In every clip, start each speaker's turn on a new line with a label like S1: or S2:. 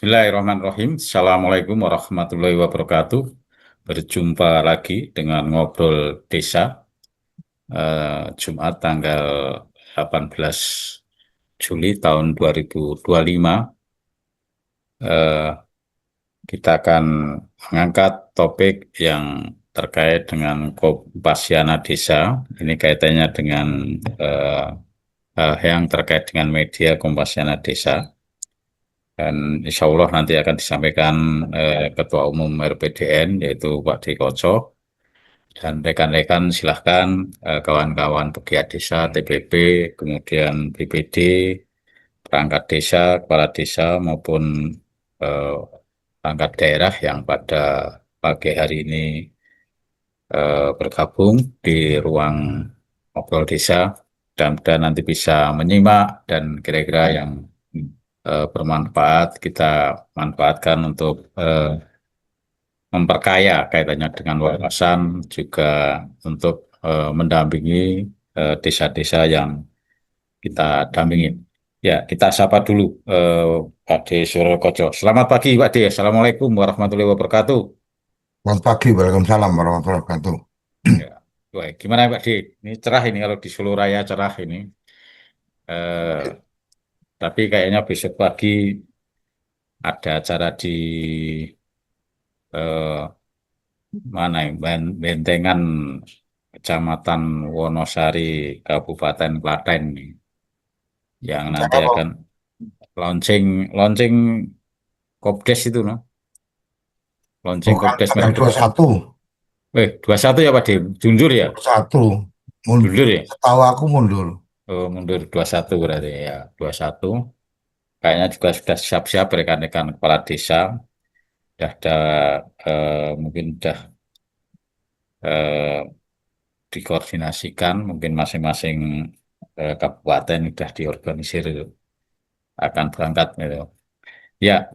S1: Bismillahirrahmanirrahim. Assalamualaikum warahmatullahi wabarakatuh. Berjumpa lagi dengan Ngobrol Desa, Jumat tanggal 18 Juli tahun 2025. Eh, kita akan mengangkat topik yang terkait dengan Kompasiana Desa. Ini kaitannya dengan eh, hal yang terkait dengan media Kompasiana Desa. Dan insya Allah nanti akan disampaikan Ketua Umum RPDN yaitu Pak Dikoco, dan rekan-rekan silahkan kawan-kawan pegiat desa, TPP, kemudian BPD, perangkat desa, kepala desa maupun eh, perangkat daerah yang pada pagi hari ini bergabung di ruang ngobrol desa, dan nanti bisa menyimak dan kira-kira yang bermanfaat kita manfaatkan untuk memperkaya kaitannya dengan wawasan, juga untuk mendampingi desa-desa yang kita dampingin. Ya, kita sapa dulu Pak D. Surokojo. Selamat pagi Pak D. Assalamualaikum warahmatullahi wabarakatuh.
S2: Selamat pagi, Waalaikumsalam warahmatullahi wabarakatuh.
S1: Ya, baik. Gimana Pak D? Ini cerah ini kalau di Solo Raya cerah ini. Eh, tapi kayaknya besok pagi ada acara di eh, mana ya? Bentengan Kecamatan Wonosari, Kabupaten Klaten nih, yang nanti
S2: Cara apa?
S1: akan launching launching Kopdes itu, no? Launching
S2: Bukan
S1: Kopdes
S2: tanggal
S1: Merah
S2: dua puluh
S1: Depan.
S2: satu,
S1: 21 ya Pak Dim? Jundur ya?
S2: 21.
S1: Jundur ya?
S2: Setahu aku mundur.
S1: Oh, mundur 21 berarti ya. 21. Kayaknya juga sudah siap-siap rekan-rekan kepala desa. Sudah ada mungkin sudah eh, dikoordinasikan, mungkin masing-masing kabupaten sudah diorganisir akan berangkat gitu. Ya,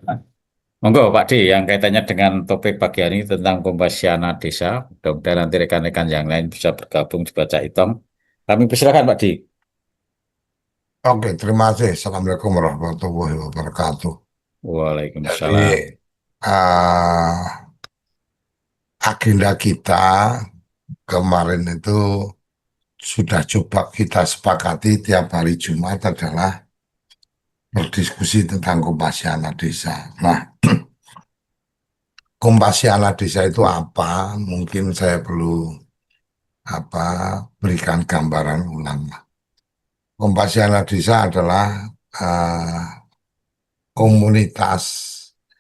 S1: monggo Pak D, yang kaitannya dengan topik pagi hari ini tentang Kompasiana Desa. Mudah-mudahan nanti rekan-rekan yang lain bisa bergabung di Baca Hitam. Kami persilakan Pak D.
S2: Oke, terima kasih. Assalamualaikum warahmatullahi wabarakatuh. Jadi,
S1: Waalaikumsalam.
S2: ah, agenda kita kemarin itu sudah coba kita sepakati tiap hari Jumat adalah berdiskusi tentang Kompasiana Desa. Nah, Kompasiana Desa itu apa? Mungkin saya perlu apa berikan gambaran ulang. Kompasiana Desa adalah eh, komunitas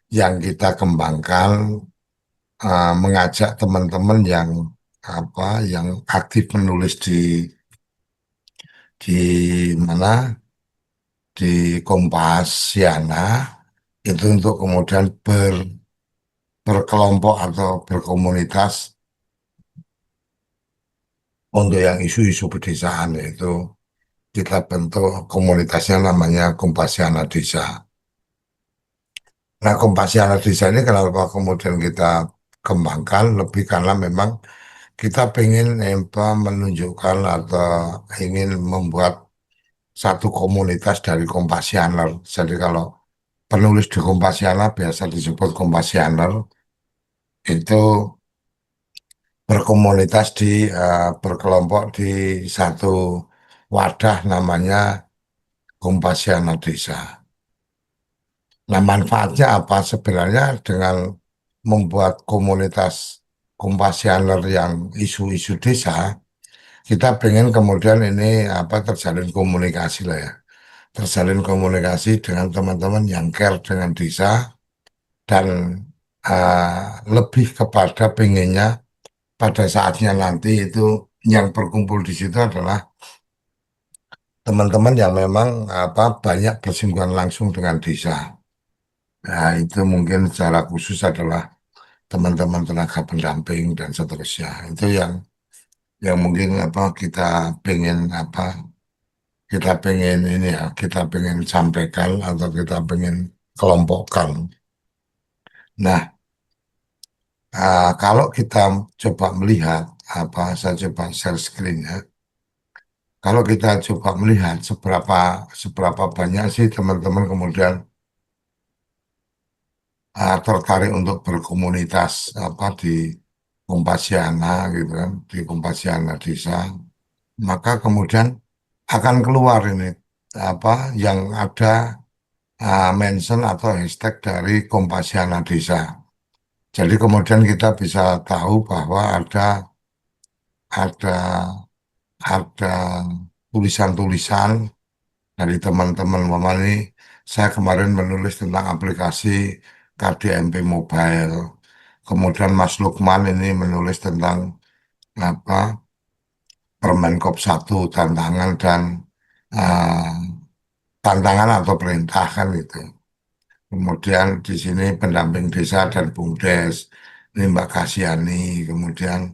S2: yang kita kembangkan, mengajak teman-teman yang yang aktif menulis di mana di Kompasiana itu untuk kemudian berkelompok atau berkomunitas untuk yang isu-isu pedesaan, yaitu kita bentuk komunitasnya namanya Kompasiana Desa. Nah, Kompasiana Desa ini kenapa kemudian kita kembangkan lebih karena memang kita pengen menunjukkan atau ingin membuat satu komunitas dari Kompasianer. Jadi kalau penulis di Kompasiana biasa disebut Kompasianer, itu berkomunitas berkelompok di satu wadah namanya Kompasiana Desa. Nah, manfaatnya apa sebenarnya dengan membuat komunitas kompasianer yang isu-isu desa, kita pengen kemudian ini terjalin komunikasi lah ya. Terjalin komunikasi dengan teman-teman yang care dengan desa dan lebih kepada pengennya pada saatnya nanti itu yang berkumpul di situ adalah teman-teman yang memang banyak bersinggungan langsung dengan desa. Nah, itu mungkin secara khusus adalah teman-teman tenaga pendamping dan seterusnya. Itu yang mungkin kita pengen ini ya, kita pengen sampaikan atau kita pengen kelompokkan. Nah, kalau kita coba melihat saya coba share screen ya. Kalau kita coba melihat seberapa seberapa banyak sih teman-teman kemudian tertarik untuk berkomunitas apa di Kompasiana gitu kan, di Kompasiana Desa, maka kemudian akan keluar ini apa yang ada mention atau hashtag dari Kompasiana Desa. Jadi kemudian kita bisa tahu bahwa ada ada tulisan-tulisan dari teman-teman Mama ini. Saya kemarin menulis tentang aplikasi KDMP Mobile. Kemudian Mas Lukman ini menulis tentang apa Permenkop 1 tantangan dan ah, tantangan atau perintah kan itu. Kemudian di sini pendamping desa dan BUMDes, ini Mbak Kasiani. Kemudian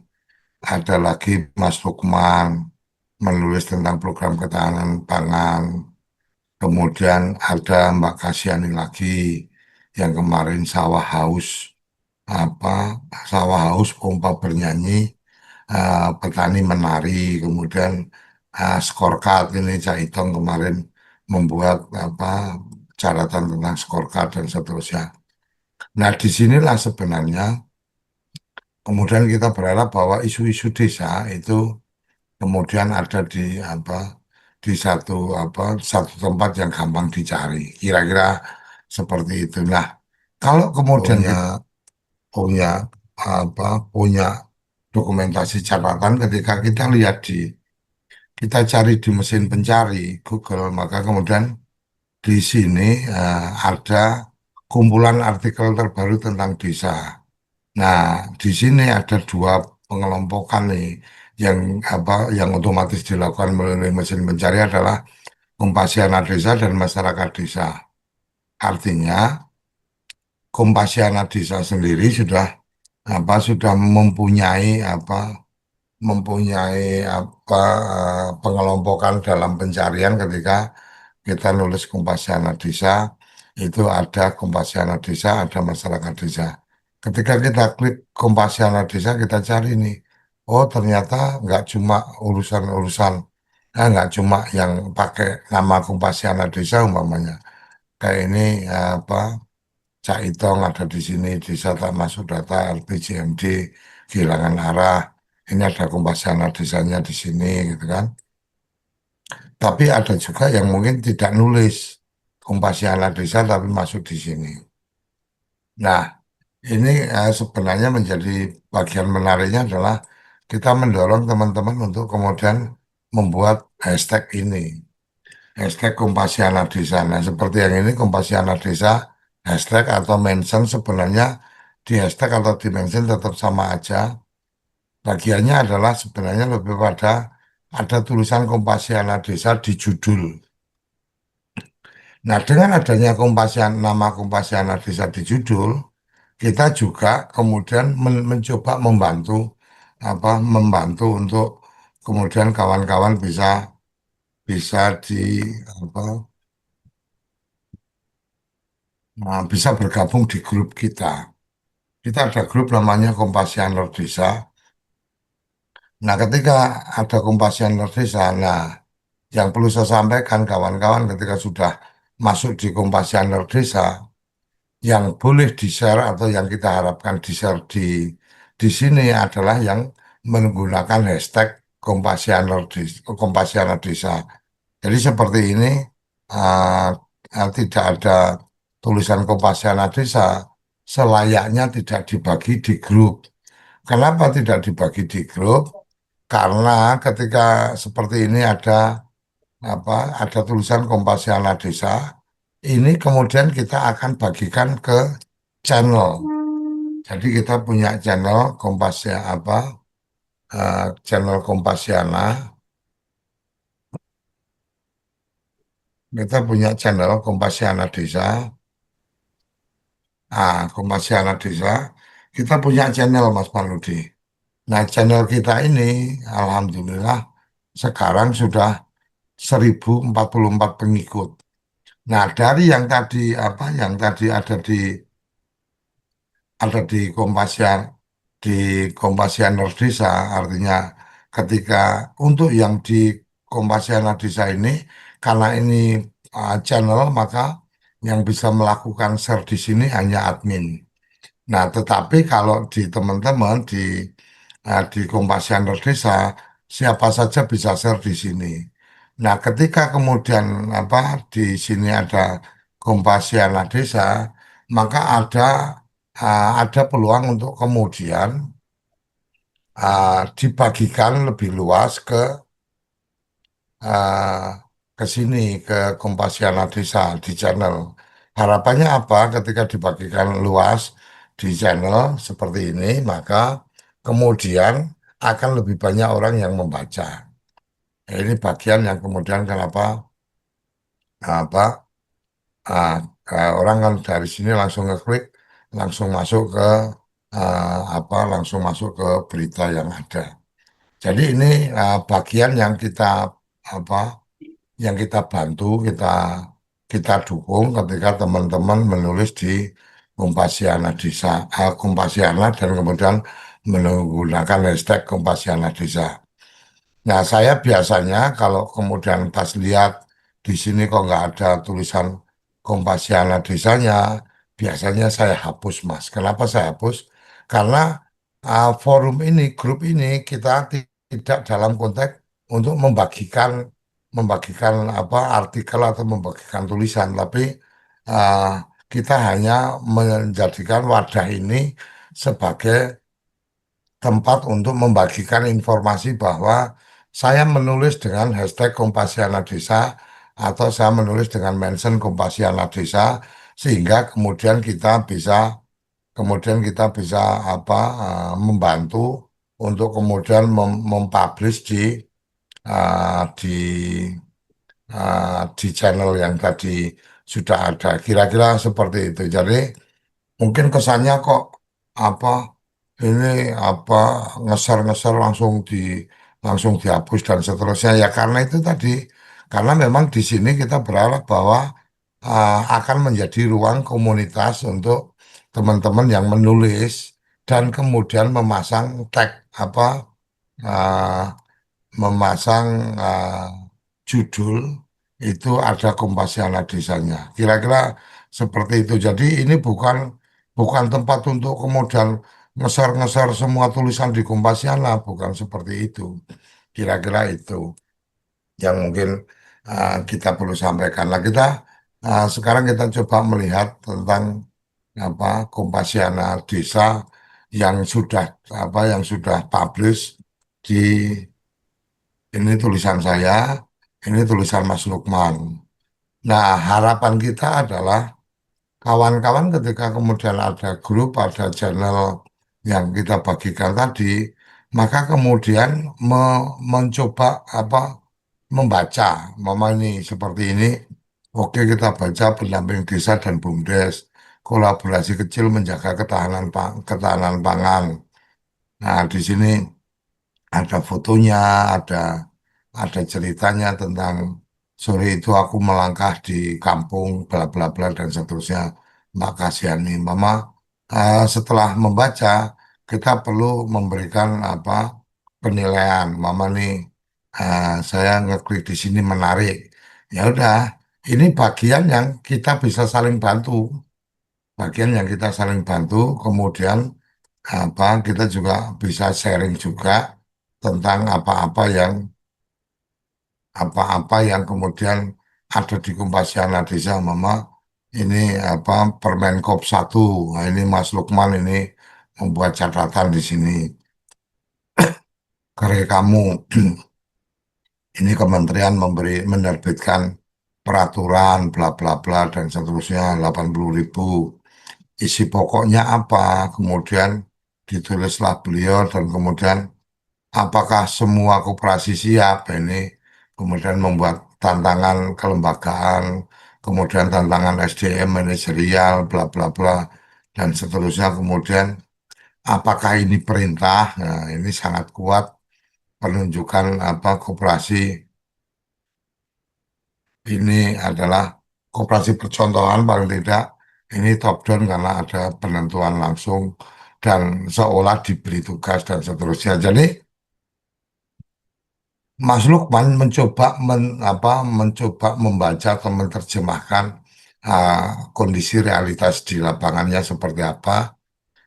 S2: ada lagi Mas Lukman menulis tentang program ketahanan pangan. Kemudian ada Mbak Kasiani lagi yang kemarin sawah haus apa sawah haus pompa bernyanyi, petani menari. Kemudian scorecard ini Cak Itong kemarin membuat apa catatan tentang scorecard dan seterusnya. Nah, disinilah sebenarnya kemudian kita berharap bahwa isu-isu desa itu kemudian ada di apa di satu tempat yang gampang dicari. Kira-kira seperti itu. Nah, kalau kemudian punya punya punya dokumentasi catatan ketika kita lihat kita cari di mesin pencari Google, maka kemudian di sini ada kumpulan artikel terbaru tentang desa. Nah, di sini ada dua pengelompokan nih yang yang otomatis dilakukan melalui mesin pencari adalah Kompasiana Desa dan Masyarakat Desa. Artinya Kompasiana Desa sendiri sudah mempunyai pengelompokan dalam pencarian ketika kita nulis Kompasiana Desa itu ada Kompasiana Desa, ada Masyarakat Desa. Ketika kita klik Kompasiana Desa, kita cari nih, oh ternyata nggak cuma urusan-urusan, nggak cuma yang pakai nama Kompasiana Desa umpamanya. Kayak ini apa Cak Itong ada di sini, desa tak masuk data RPJMD, kehilangan arah. Ini ada Kompasiana desanya di sini, gitu kan. Tapi ada juga yang mungkin tidak nulis Kompasiana desa tapi masuk di sini. Nah, ini sebenarnya menjadi bagian menariknya adalah kita mendorong teman-teman untuk kemudian membuat hashtag ini, hashtag Kompasiana Desa. Nah, seperti yang ini Kompasiana Desa, hashtag atau mention sebenarnya di hashtag atau di mention tetap sama aja. Bagiannya adalah sebenarnya lebih pada ada tulisan Kompasiana Desa di judul. Nah, dengan adanya nama Kompasiana Desa di judul, kita juga kemudian mencoba membantu untuk kemudian kawan-kawan bisa bisa di apa bisa bergabung di grup kita. Kita ada grup namanya Kompasianer Desa. Nah, ketika ada Kompasianer Desa, nah yang perlu saya sampaikan kawan-kawan ketika sudah masuk di Kompasianer Desa, yang boleh di-share atau yang kita harapkan di-share di sini adalah yang menggunakan hashtag Kompasiana Desa. Jadi seperti ini uh, tidak ada tulisan Kompasiana Desa selayaknya tidak dibagi di grup. Kenapa tidak dibagi di grup? Karena ketika seperti ini ada tulisan Kompasiana Desa, ini kemudian kita akan bagikan ke channel. Jadi kita punya channel channel Kompasiana. Kita punya channel Kompasiana Desa. Kompasiana Desa. Kita punya channel Mas Paludi. Nah, channel kita ini, alhamdulillah, sekarang sudah 1.044 pengikut. Nah, dari yang tadi ada di Kompasianer Desa, artinya ketika untuk yang di Kompasiana Desa ini, karena ini channel, maka yang bisa melakukan share di sini hanya admin. Nah, tetapi kalau di teman-teman di Kompasiana Desa, siapa saja bisa share di sini. Nah, ketika kemudian apa di sini ada Kompasiana Desa, maka ada peluang untuk kemudian dibagikan lebih luas eh, ke sini ke Kompasiana Desa di channel. Harapannya apa? Ketika dibagikan luas di channel seperti ini, maka kemudian akan lebih banyak orang yang membaca. Nah, ini bagian yang kemudian kenapa apa ah, orang kan dari sini langsung ngeklik, langsung masuk ke langsung masuk ke berita yang ada. Jadi ini bagian yang apa kita bantu, kita dukung ketika teman-teman menulis di Kompasiana Desa, Kompasiana dan kemudian menggunakan hashtag Kompasiana Desa. Nah, saya biasanya kalau kemudian pas lihat di sini kok nggak ada tulisan Kompasiana Desanya, biasanya saya hapus, Mas. Kenapa saya hapus? Karena forum ini, grup ini kita tidak dalam konteks untuk membagikan apa artikel atau membagikan tulisan, tapi uh, kita hanya menjadikan wadah ini sebagai tempat untuk membagikan informasi bahwa saya menulis dengan hashtag Kompasiana Desa atau saya menulis dengan mention Kompasiana Desa sehingga kemudian kita bisa membantu untuk kemudian mempublish di channel yang tadi sudah ada. Kira-kira seperti itu. Jadi mungkin kesannya kok apa ini apa ngeser-ngeser langsung dihapus dan seterusnya ya karena itu tadi karena memang di sini kita berharap bahwa akan menjadi ruang komunitas untuk teman-teman yang menulis dan kemudian memasang tag uh, memasang judul itu ada Kompasiana Desanya. Kira-kira seperti itu. Jadi ini bukan bukan tempat untuk kemudian ngeser-ngeser semua tulisan di Kompasiana, bukan seperti itu. Kira-kira itu yang mungkin kita perlu sampaikan. Nah, sekarang kita coba melihat tentang Kompasiana Desa yang sudah publish di ini tulisan saya, ini tulisan Mas Lukman. Nah, harapan kita adalah kawan-kawan ketika kemudian ada grup, ada channel yang kita bagikan tadi, maka kemudian mencoba membaca, mama ini seperti ini. Oke, kita baca pendamping desa dan BUMDes, kolaborasi kecil menjaga ketahanan pangan. Nah, di sini ada fotonya, ada ada ceritanya tentang sore itu aku melangkah di kampung bla bla bla dan seterusnya. Mbak Kasiani, Mama, setelah membaca kita perlu memberikan penilaian. Mama nih, saya ngeklik di sini menarik. Ya udah, ini bagian yang kita bisa saling bantu. Bagian yang kita saling bantu, kemudian kita juga bisa sharing juga tentang apa-apa yang kemudian ada di Kompasiana Desa, Mama. Ini Permenkop 1. Nah, ini Mas Lukman ini membuat catatan di sini. Karya kamu, ini kementerian menerbitkan peraturan bla bla bla dan seterusnya 80.000. Isi pokoknya apa? Kemudian ditulislah beliau dan kemudian apakah semua koperasi siap ini kemudian membuat tantangan kelembagaan, kemudian tantangan SDM manajerial, bla bla bla dan seterusnya. Kemudian apakah ini perintah? Nah, ini sangat kuat penunjukan koperasi ini adalah koperasi percontohan paling tidak ini top down karena ada penentuan langsung dan seolah diberi tugas dan seterusnya. Jadi Mas Lukman mencoba mencoba membaca atau menerjemahkan kondisi realitas di lapangannya seperti apa.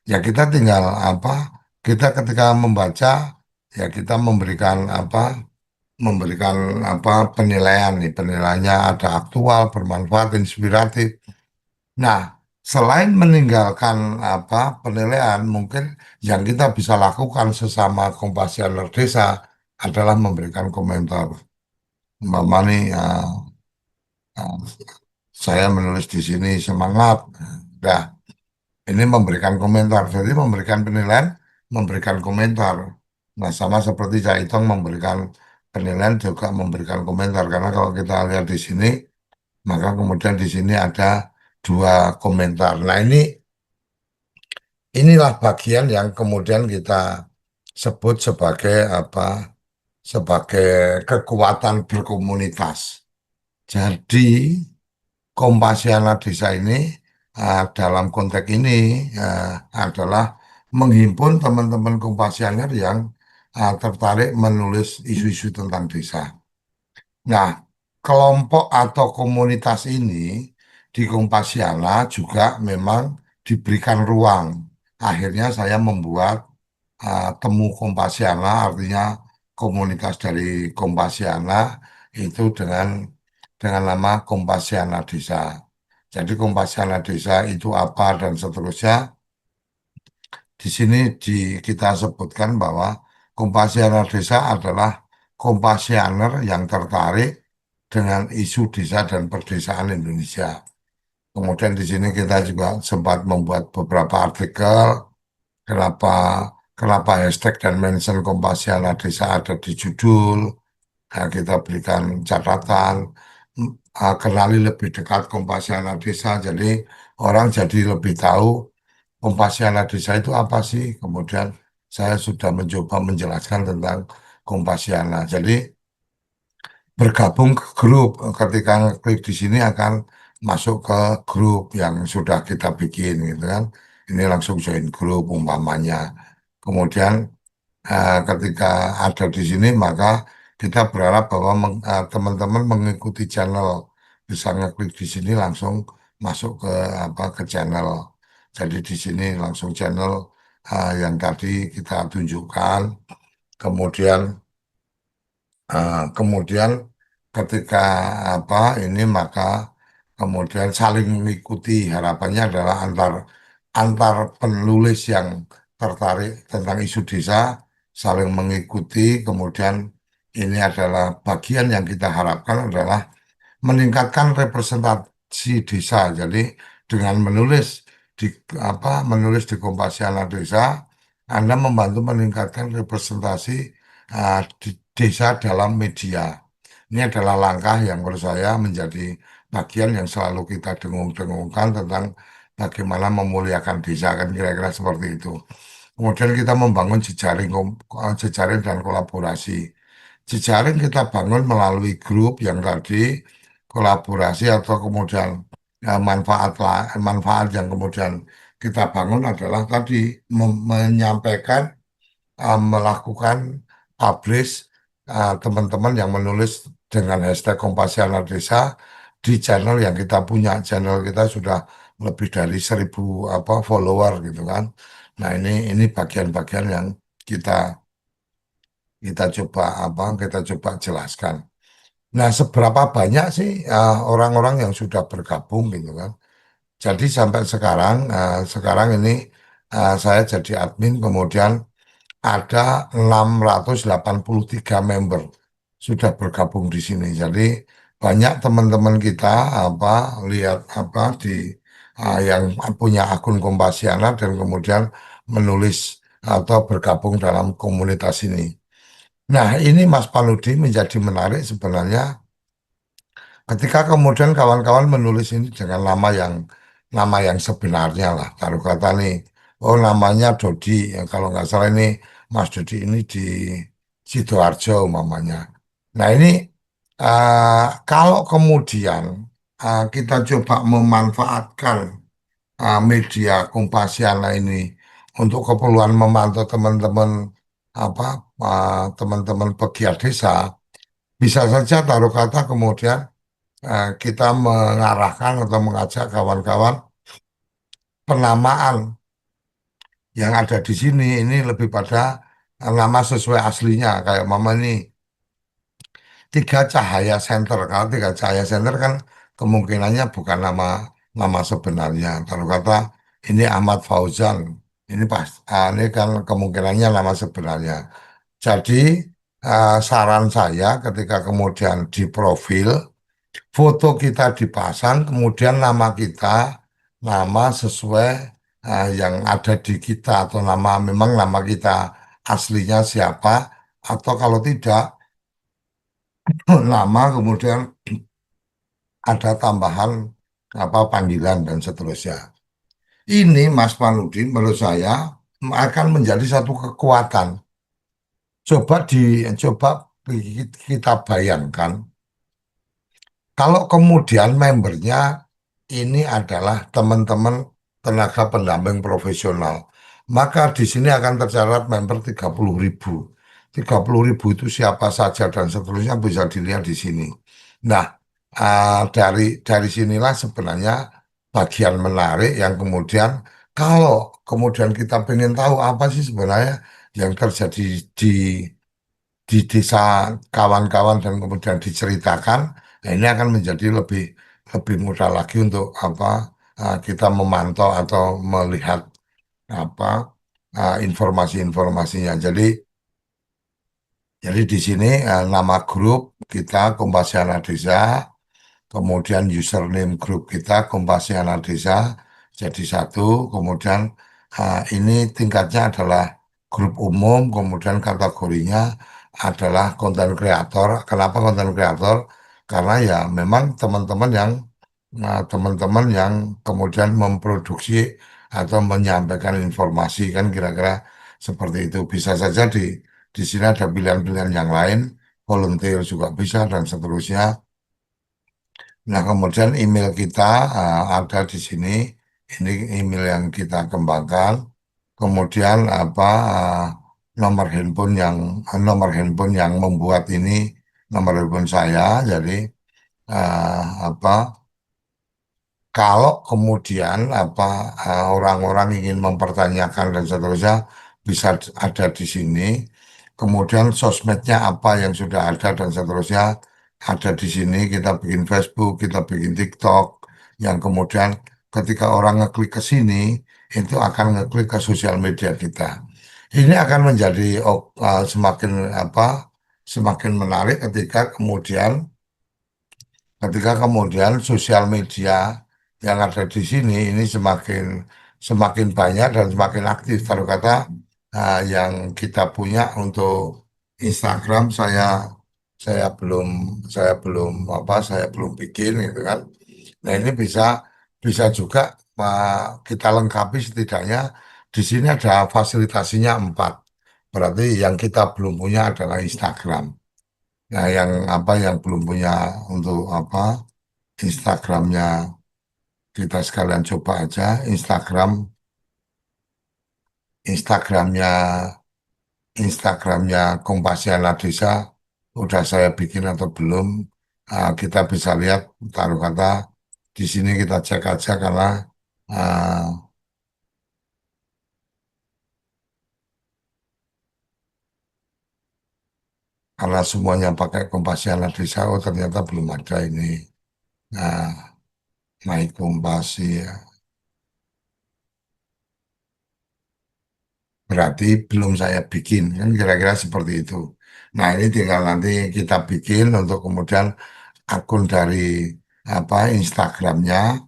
S2: Ya kita tinggal apa? Kita ketika membaca ya kita memberikan penilaian nih. Penilaiannya ada aktual, bermanfaat, inspiratif. Nah, selain meninggalkan penilaian, mungkin yang kita bisa lakukan sesama kompasioner desa adalah memberikan komentar. Mama nih, uh, saya menulis di sini semangat. Nah, ini memberikan komentar. Jadi memberikan penilaian, memberikan komentar. Nah, sama seperti Cak Itong memberikan penilaian juga memberikan komentar. Karena kalau kita lihat di sini, maka kemudian di sini ada dua komentar. Nah, inilah bagian yang kemudian kita sebut sebagai sebagai kekuatan berkomunitas. Jadi Kompasiana Desa ini dalam konteks ini eh, adalah menghimpun teman-teman Kompasianer yang tertarik menulis isu-isu tentang desa. Nah, kelompok atau komunitas ini di Kompasiana juga memang diberikan ruang. Akhirnya saya membuat temu Kompasiana, artinya komunitas dari Kompasiana itu dengan nama Kompasiana Desa. Jadi Kompasiana Desa itu apa dan seterusnya. Di sini kita sebutkan bahwa Kompasiana Desa adalah kompasianer yang tertarik dengan isu desa dan perdesaan Indonesia. Kemudian di sini kita juga sempat membuat beberapa artikel kenapa kenapa hashtag dan mention Kompasiana Desa ada di judul. Nah, kita berikan catatan, kenali lebih dekat Kompasiana Desa, jadi orang jadi lebih tahu Kompasiana Desa itu apa sih. Kemudian saya sudah mencoba menjelaskan tentang Kompasiana. Jadi bergabung ke grup, ketika klik di sini akan masuk ke grup yang sudah kita bikin gitu kan. Ini langsung join grup umpamanya. Kemudian ketika ada di sini maka kita berharap bahwa teman-teman mengikuti channel bisa ngeklik di sini langsung masuk ke ke channel. Jadi di sini langsung channel yang tadi kita tunjukkan. Kemudian kemudian ketika ini maka kemudian saling mengikuti harapannya adalah antar antar penulis yang tertarik tentang isu desa saling mengikuti kemudian ini adalah bagian yang kita harapkan adalah meningkatkan representasi desa. Jadi dengan di menulis di Kompasiana Desa, Anda membantu meningkatkan representasi desa dalam media. Ini adalah langkah yang menurut saya menjadi bagian yang selalu kita dengung-dengungkan tentang bagaimana memuliakan desa kan kira-kira seperti itu. Kemudian kita membangun jejaring dan kolaborasi. Jejaring kita bangun melalui grup yang tadi kolaborasi atau kemudian manfaat yang kemudian kita bangun adalah tadi menyampaikan melakukan publish teman-teman yang menulis dengan hashtag Kompasiana Desa di channel yang kita punya. Channel kita sudah lebih dari 1.000 follower gitu kan. Nah ini bagian-bagian yang kita kita coba jelaskan. Nah, seberapa banyak sih orang-orang yang sudah bergabung gitu kan? Jadi sampai sekarang ini saya jadi admin, kemudian ada 683 member sudah bergabung di sini. Jadi banyak teman-teman kita apa lihat yang punya akun Kompasiana dan kemudian menulis atau bergabung dalam komunitas ini. Nah, ini Mas Paludi menjadi menarik sebenarnya ketika kemudian kawan-kawan menulis ini dengan nama yang sebenarnya lah. Taruh kata nih, oh namanya Dodi, yang kalau nggak salah ini Mas Dodi ini di Sidoarjo umpamanya. Nah ini kalau kemudian kita coba memanfaatkan media Kompasiana ini untuk keperluan memantau teman-teman apa teman-teman pegiat desa, bisa saja taruh kata kemudian kita mengarahkan atau mengajak kawan-kawan penamaan yang ada di sini ini lebih pada nama sesuai aslinya kayak mama ini tiga cahaya center. Kalau tiga cahaya center kan kemungkinannya bukan nama nama sebenarnya. Kalau kata ini Ahmad Fauzan, ini pas ini kan kemungkinannya nama sebenarnya. Jadi saran saya ketika kemudian di profil foto kita dipasang, kemudian nama kita, nama sesuai yang ada di kita atau nama memang nama kita aslinya siapa, atau kalau tidak nama kemudian ada tambahan apa panggilan dan seterusnya. Ini Mas Panudi menurut saya akan menjadi satu kekuatan. Coba kita bayangkan kalau kemudian membernya ini adalah teman-teman tenaga pendamping profesional, maka di sini akan tercatat member 30.000. 30.000 itu siapa saja dan seterusnya bisa dilihat di sini. Nah, dari sinilah sebenarnya bagian menarik yang kemudian kalau kemudian kita ingin tahu apa sih sebenarnya yang terjadi di di desa kawan-kawan dan kemudian diceritakan, nah ini akan menjadi lebih lebih mudah lagi untuk apa kita memantau atau melihat apa informasi-informasinya. Jadi di sini nama grup kita Kompasiana Desa, kemudian username grup kita Kompasiana Desa jadi satu, kemudian ini tingkatnya adalah grup umum, kemudian kategorinya adalah konten kreator. Kenapa konten kreator? Karena ya memang teman-teman yang kemudian memproduksi atau menyampaikan informasi kan kira-kira seperti itu. Bisa saja di sini ada pilihan-pilihan yang lain, volunteer juga bisa dan seterusnya. Nah, kemudian email kita ada di sini. Ini email yang kita kembangkan. Kemudian apa nomor handphone yang membuat ini nomor handphone saya. Jadi apa kalau kemudian apa orang-orang ingin mempertanyakan dan seterusnya bisa ada di sini. Kemudian sosmednya apa yang sudah ada dan seterusnya ada di sini. Kita bikin Facebook, kita bikin TikTok, yang kemudian ketika orang ngeklik ke sini itu akan ngeklik ke sosial media kita. Ini akan menjadi semakin apa semakin menarik ketika kemudian sosial media yang ada di sini ini semakin semakin banyak dan semakin aktif. Kalau kata yang kita punya untuk Instagram saya belum bikin gitu kan. Nah ini bisa bisa juga kita lengkapi setidaknya di sini ada fasilitasinya 4. Berarti yang kita belum punya adalah Instagram. Nah, yang belum punya untuk Instagramnya kita sekalian coba aja Instagramnya Instagramnya Kompasiana Desa udah saya bikin atau belum. Kita bisa lihat taruh kata di sini kita cek aja ah, karena semuanya pakai Kompasiana Desa, oh ternyata belum ada ini. Nah, naik Kompasi ya. Berarti belum saya bikin, kan kira-kira seperti itu. Nah, ini tinggal nanti kita bikin untuk kemudian akun dari Instagramnya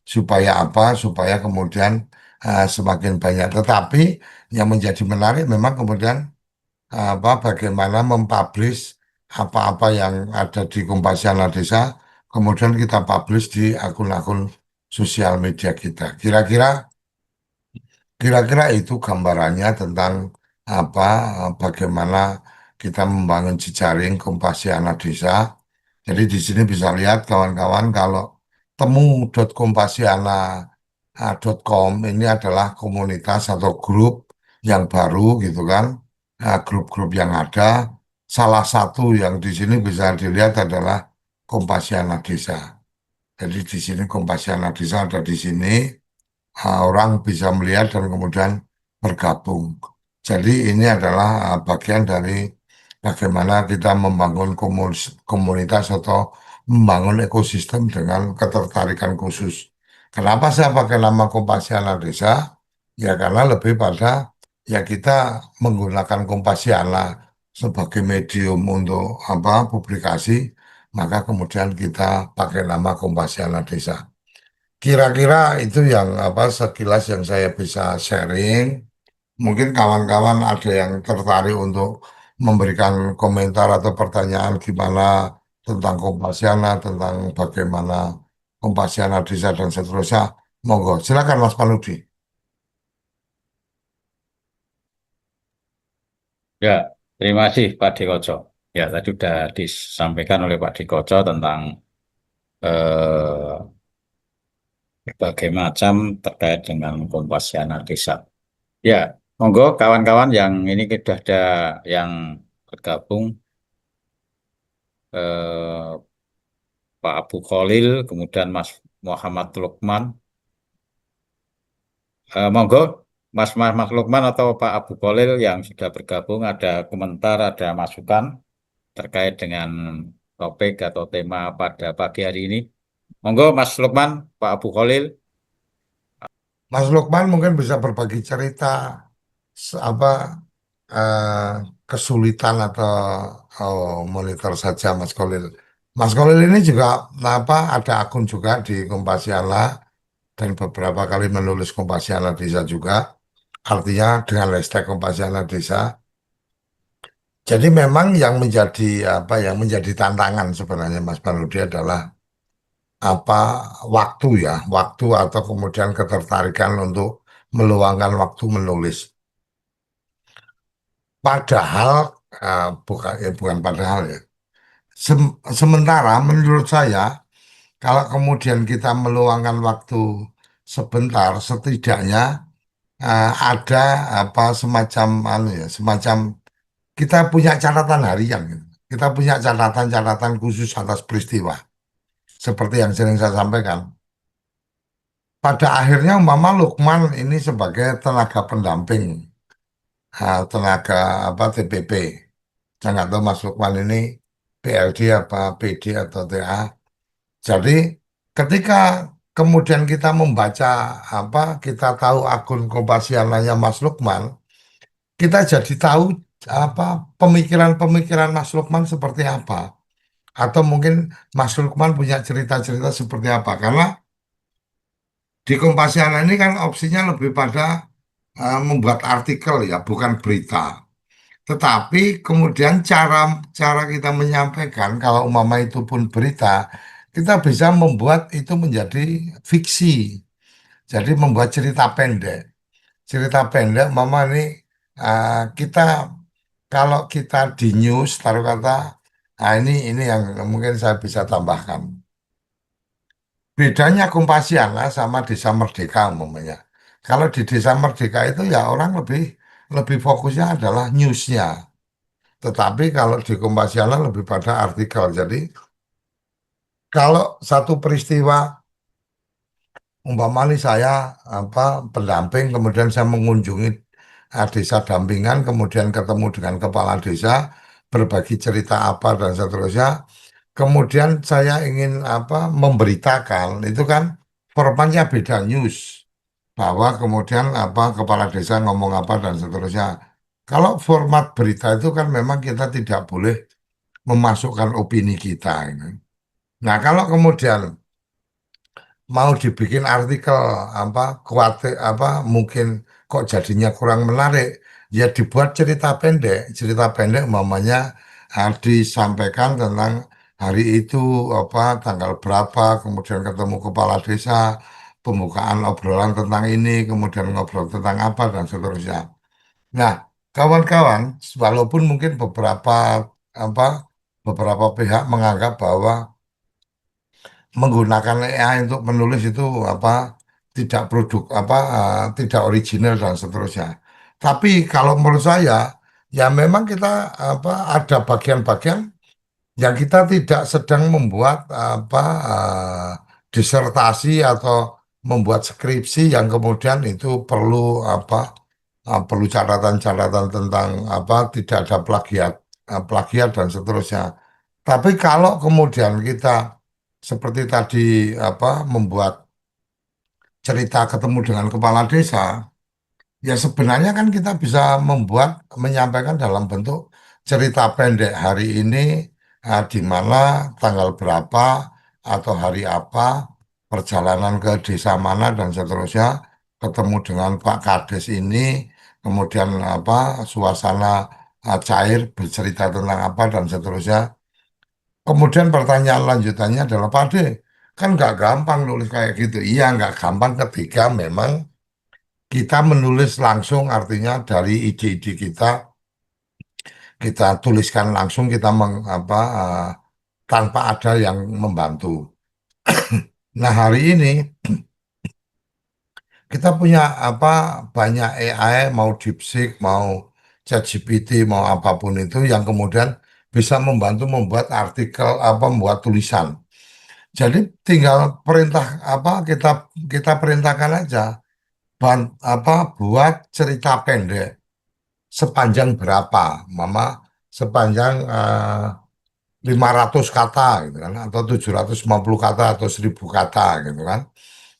S2: supaya supaya kemudian semakin banyak. Tetapi yang menjadi menarik memang kemudian bagaimana mempublish apa-apa yang ada di Kompasiana Desa, kemudian kita publish di akun-akun sosial media kita. Kira-kira itu gambarannya tentang apa bagaimana kita membangun jejaring Kompasiana Desa. Jadi di sini bisa lihat kawan-kawan kalau temu.kompasiana.com ini adalah komunitas atau grup yang baru gitu kan. Grup-grup yang ada. Salah satu yang di sini bisa dilihat adalah Kompasiana Desa. Jadi di sini Kompasiana Desa ada di sini, orang bisa melihat dan kemudian bergabung. Jadi ini adalah bagian dari bagaimana kita membangun komunitas atau membangun ekosistem dengan ketertarikan khusus. Kenapa saya pakai nama Kompasiana Desa? Ya karena lebih pada ya kita menggunakan Kompasiana sebagai medium untuk apa publikasi, maka kemudian kita pakai nama Kompasiana Desa. Kira-kira itu yang apa sekilas yang saya bisa sharing. Mungkin kawan-kawan ada yang tertarik untuk memberikan komentar atau pertanyaan gimana tentang Kompasiana, tentang bagaimana Kompasiana Desa dan seterusnya. Monggo, silakan Mas Panudi.
S1: Ya, terima kasih Pak Dikoco. Ya, tadi sudah disampaikan oleh Pak Dikoco tentang eh, berbagai macam terkait dengan Kompasiana Desa. Ya, monggo kawan-kawan yang ini sudah ada yang bergabung, eh, Pak Abu Khalil, kemudian Mas Muhammad Lukman. Monggo, Mas Lukman atau Pak Abu Khalil yang sudah bergabung, ada komentar, ada masukan terkait dengan topik atau tema pada pagi hari ini. Monggo, Mas Lukman, Pak Abu Khalil.
S2: Mas Lukman mungkin bisa berbagi cerita apa eh, kesulitan atau monitor saja Mas Kolil. Mas Kolil ini juga apa ada akun juga di Kompasiana dan beberapa kali menulis Kompasiana Desa juga. Artinya dengan hashtag Kompasiana Desa. Jadi memang yang menjadi apa yang menjadi tantangan sebenarnya Mas Panudi adalah apa waktu ya, waktu atau kemudian ketertarikan untuk meluangkan waktu menulis. Padahal bukan padahal ya. Sementara menurut saya kalau kemudian kita meluangkan waktu sebentar, setidaknya ada apa semacam semacam kita punya catatan harian gitu. Kita punya catatan-catatan khusus atas peristiwa. Seperti yang sering saya sampaikan. Pada akhirnya Mama Lukman ini sebagai tenaga pendamping, tenaga apa TPP. Saya nggak tahu Mas Lukman ini PLD apa PD atau TA. Jadi ketika kemudian kita membaca apa, kita tahu akun Kompasiananya Mas Lukman, kita jadi tahu apa pemikiran-pemikiran Mas Lukman seperti apa. Atau mungkin Mas Lukman punya cerita-cerita seperti apa. Karena di Kompasiana ini kan opsinya lebih pada membuat artikel ya, bukan berita. Tetapi kemudian cara cara kita menyampaikan kalau umpama itu pun berita, kita bisa membuat itu menjadi fiksi. Jadi membuat cerita pendek. Cerita pendek, mama ini kita kalau kita di news taruh kata, ini yang mungkin saya bisa tambahkan. Bedanya Kompasiana sama Desa Merdeka umpamanya. Kalau di Desa Merdeka itu ya orang lebih lebih fokusnya adalah newsnya. Tetapi kalau di Kompasiana lebih pada artikel. Jadi kalau satu peristiwa umpama nih saya apa pendamping kemudian saya mengunjungi desa dampingan kemudian ketemu dengan kepala desa berbagi cerita apa dan seterusnya. Kemudian saya ingin apa memberitakan itu kan formatnya beda news bahwa kemudian apa kepala desa ngomong apa dan seterusnya. Kalau format berita itu kan memang kita tidak boleh memasukkan opini kita. Ini. Nah, kalau kemudian mau dibikin artikel apa kuatir apa mungkin kok jadinya kurang menarik, ya dibuat cerita pendek mamanya disampaikan tentang hari itu apa tanggal berapa, kemudian ketemu kepala desa, pembukaan obrolan tentang ini, kemudian ngobrol tentang apa dan seterusnya. Nah, kawan-kawan, walaupun mungkin apa beberapa pihak menganggap bahwa menggunakan AI untuk menulis itu apa tidak produk apa tidak original dan seterusnya. Tapi kalau menurut saya ya memang kita apa ada bagian-bagian Ya kita tidak sedang membuat apa disertasi atau membuat skripsi yang kemudian itu perlu apa perlu catatan-catatan tentang apa tidak ada plagiat plagiat dan seterusnya. Tapi kalau kemudian kita seperti tadi apa membuat cerita ketemu dengan kepala desa, ya sebenarnya kan kita bisa membuat menyampaikan dalam bentuk cerita pendek hari ini di mana tanggal berapa atau hari apa perjalanan ke desa mana dan seterusnya ketemu dengan Pak Kades ini kemudian apa suasana cair bercerita tentang apa dan seterusnya. Kemudian pertanyaan lanjutannya adalah Pak Ade, kan nggak gampang nulis kayak gitu. Iya nggak gampang ketika memang kita menulis langsung artinya dari ide-ide kita tuliskan langsung kita tanpa ada yang membantu. Nah hari ini kita punya apa banyak AI mau DeepSeek mau ChatGPT mau apapun itu yang kemudian bisa membantu membuat artikel apa membuat tulisan. Jadi tinggal perintah apa kita perintahkan aja apa buat cerita pendek sepanjang berapa, Mama? Sepanjang 500 kata gitu kan, atau 750 kata atau 1000 kata gitu kan.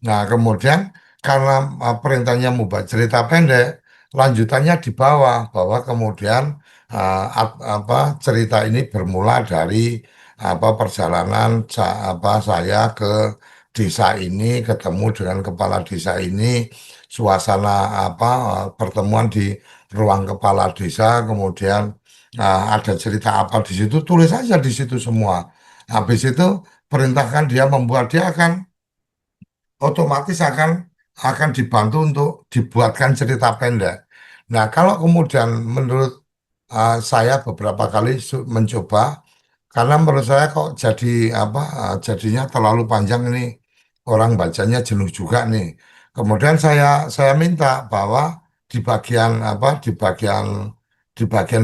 S2: Nah, kemudian karena perintahnya membuat cerita pendek, lanjutannya di bawah bahwa kemudian apa cerita ini bermula dari apa perjalanan apa saya ke desa ini ketemu dengan kepala desa ini, suasana apa pertemuan di ruang kepala desa, kemudian ada cerita apa di situ, tulis aja di situ semua. Habis itu perintahkan dia membuat dia akan otomatis akan dibantu untuk dibuatkan cerita pendek. Nah, kalau kemudian menurut saya beberapa kali mencoba, karena menurut saya kok jadi apa jadinya terlalu panjang ini orang bacanya jenuh juga nih. Kemudian saya minta bahwa di bagian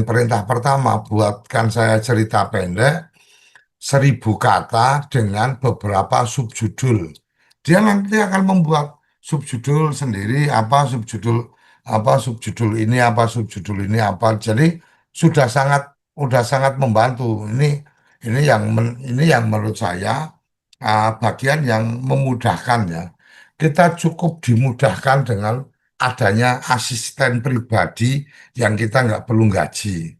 S2: perintah pertama buatkan saya cerita pendek 1000 kata dengan beberapa subjudul. Dia nanti akan membuat subjudul sendiri, apa subjudul ini, apa subjudul ini, apa. Jadi sudah sangat membantu. Ini yang menurut saya bagian yang memudahkan ya. Kita cukup dimudahkan dengan adanya asisten pribadi yang kita nggak perlu gaji.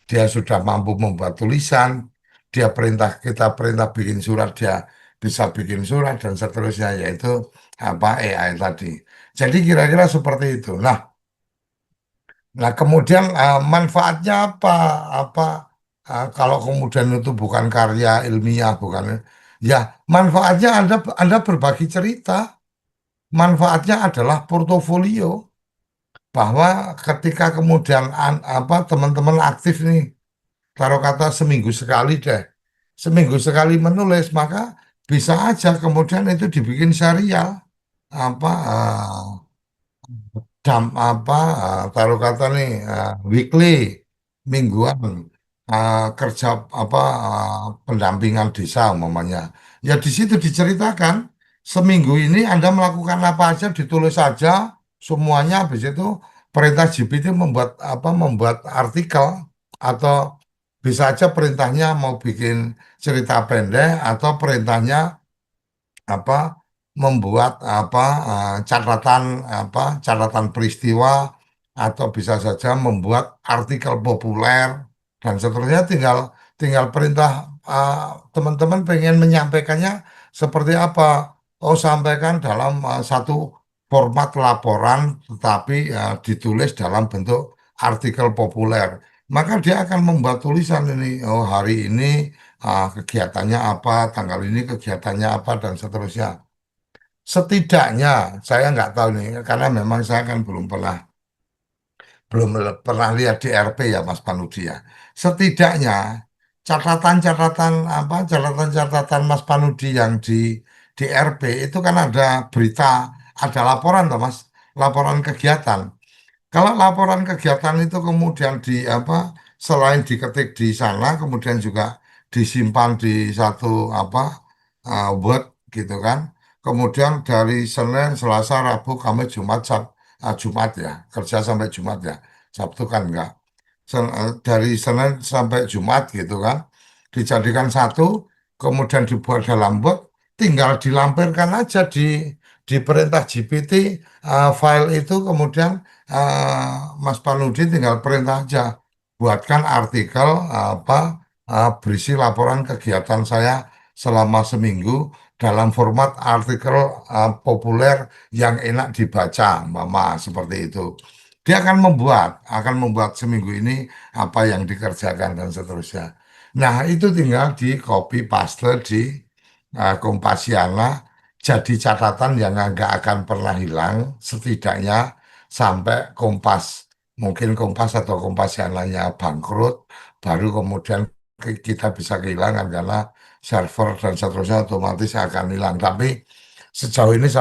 S2: Dia sudah mampu membuat tulisan, kita perintah bikin surat, dia bisa bikin surat dan seterusnya, yaitu apa AI tadi. Jadi kira-kira seperti itu. Nah, kemudian manfaatnya apa? Apa kalau kemudian itu bukan karya ilmiah, bukan ya manfaatnya Anda berbagi cerita. Manfaatnya adalah portofolio bahwa ketika kemudian apa teman-teman aktif nih taruh kata seminggu sekali deh. Seminggu sekali menulis, maka bisa aja kemudian itu dibikin serial. Apa apa taruh kata nih weekly, mingguan kerja apa pendampingan desa umpamanya. Ya di situ diceritakan seminggu ini Anda melakukan apa aja ditulis saja semuanya habis itu perintah GPT membuat artikel atau bisa aja perintahnya mau bikin cerita pendek atau perintahnya apa membuat catatan peristiwa atau bisa saja membuat artikel populer dan seterusnya tinggal tinggal perintah uh, teman-teman pengen menyampaikannya seperti apa. Oh, sampaikan dalam satu format laporan tetapi ditulis dalam bentuk artikel populer. Maka dia akan membuat tulisan ini, oh hari ini kegiatannya apa, tanggal ini kegiatannya apa, dan seterusnya. Setidaknya, saya nggak tahu nih, karena memang saya kan belum pernah lihat di RP ya, Mas Panudi ya. Setidaknya, catatan-catatan Mas Panudi yang di RP itu kan ada berita, ada laporan toh Mas, laporan kegiatan. Kalau laporan kegiatan itu kemudian selain diketik di sana, kemudian juga disimpan di satu apa Word gitu kan. Kemudian dari Senin, Selasa, Rabu, Kamis, Jumat, Jumat ya, kerja sampai Jumat ya. Sabtu kan enggak. Dari Senin sampai Jumat gitu kan, dijadikan satu, kemudian dibuat dalam Word, tinggal dilampirkan aja di perintah GPT file itu, kemudian Mas Panudi tinggal perintah aja, buatkan artikel apa berisi laporan kegiatan saya selama seminggu dalam format artikel populer yang enak dibaca, Mama, seperti itu. Dia akan membuat seminggu ini apa yang dikerjakan dan seterusnya. Nah, itu tinggal di copy paste di Kompasiana, jadi catatan yang nggak akan pernah hilang, setidaknya sampai Kompas, mungkin Kompas atau Kompasiananya bangkrut, baru kemudian kita bisa kehilangan karena server dan seterusnya otomatis akan hilang. Tapi sejauh ini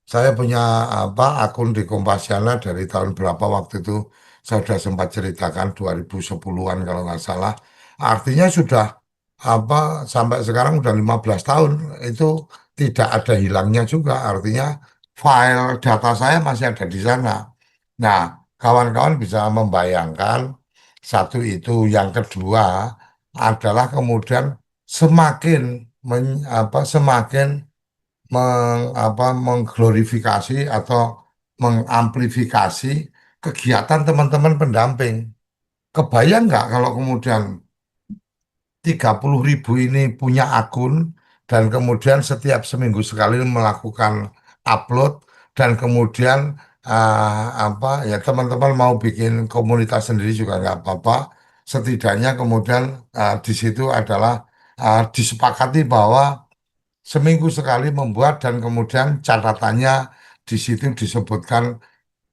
S2: saya punya apa akun di Kompasiana dari tahun berapa waktu itu saya sudah sempat ceritakan 2010-an kalau nggak salah. Artinya sudah apa sampai sekarang udah 15 tahun itu tidak ada hilangnya juga. Artinya file data saya masih ada di sana. Nah, kawan-kawan bisa membayangkan satu itu, yang kedua adalah kemudian semakin semakin mengglorifikasi atau mengamplifikasi kegiatan teman-teman pendamping. Kebayang nggak kalau kemudian 30.000 ini punya akun dan kemudian setiap seminggu sekali melakukan upload dan kemudian apa ya teman-teman mau bikin komunitas sendiri juga nggak apa-apa. Setidaknya kemudian di situ adalah disepakati bahwa seminggu sekali membuat dan kemudian catatannya di situ disebutkan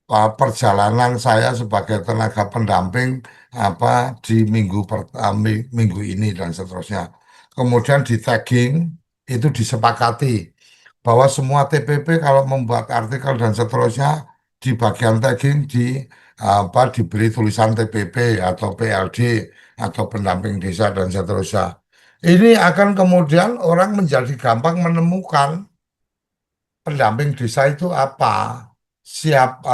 S2: perjalanan saya sebagai tenaga pendamping apa di minggu ini dan seterusnya. Kemudian di tagging itu disepakati bahwa semua TPP kalau membuat artikel dan seterusnya di bagian tagging diberi tulisan TPP atau PLD atau pendamping desa dan seterusnya. Ini akan kemudian orang menjadi gampang menemukan pendamping desa itu apa. Siap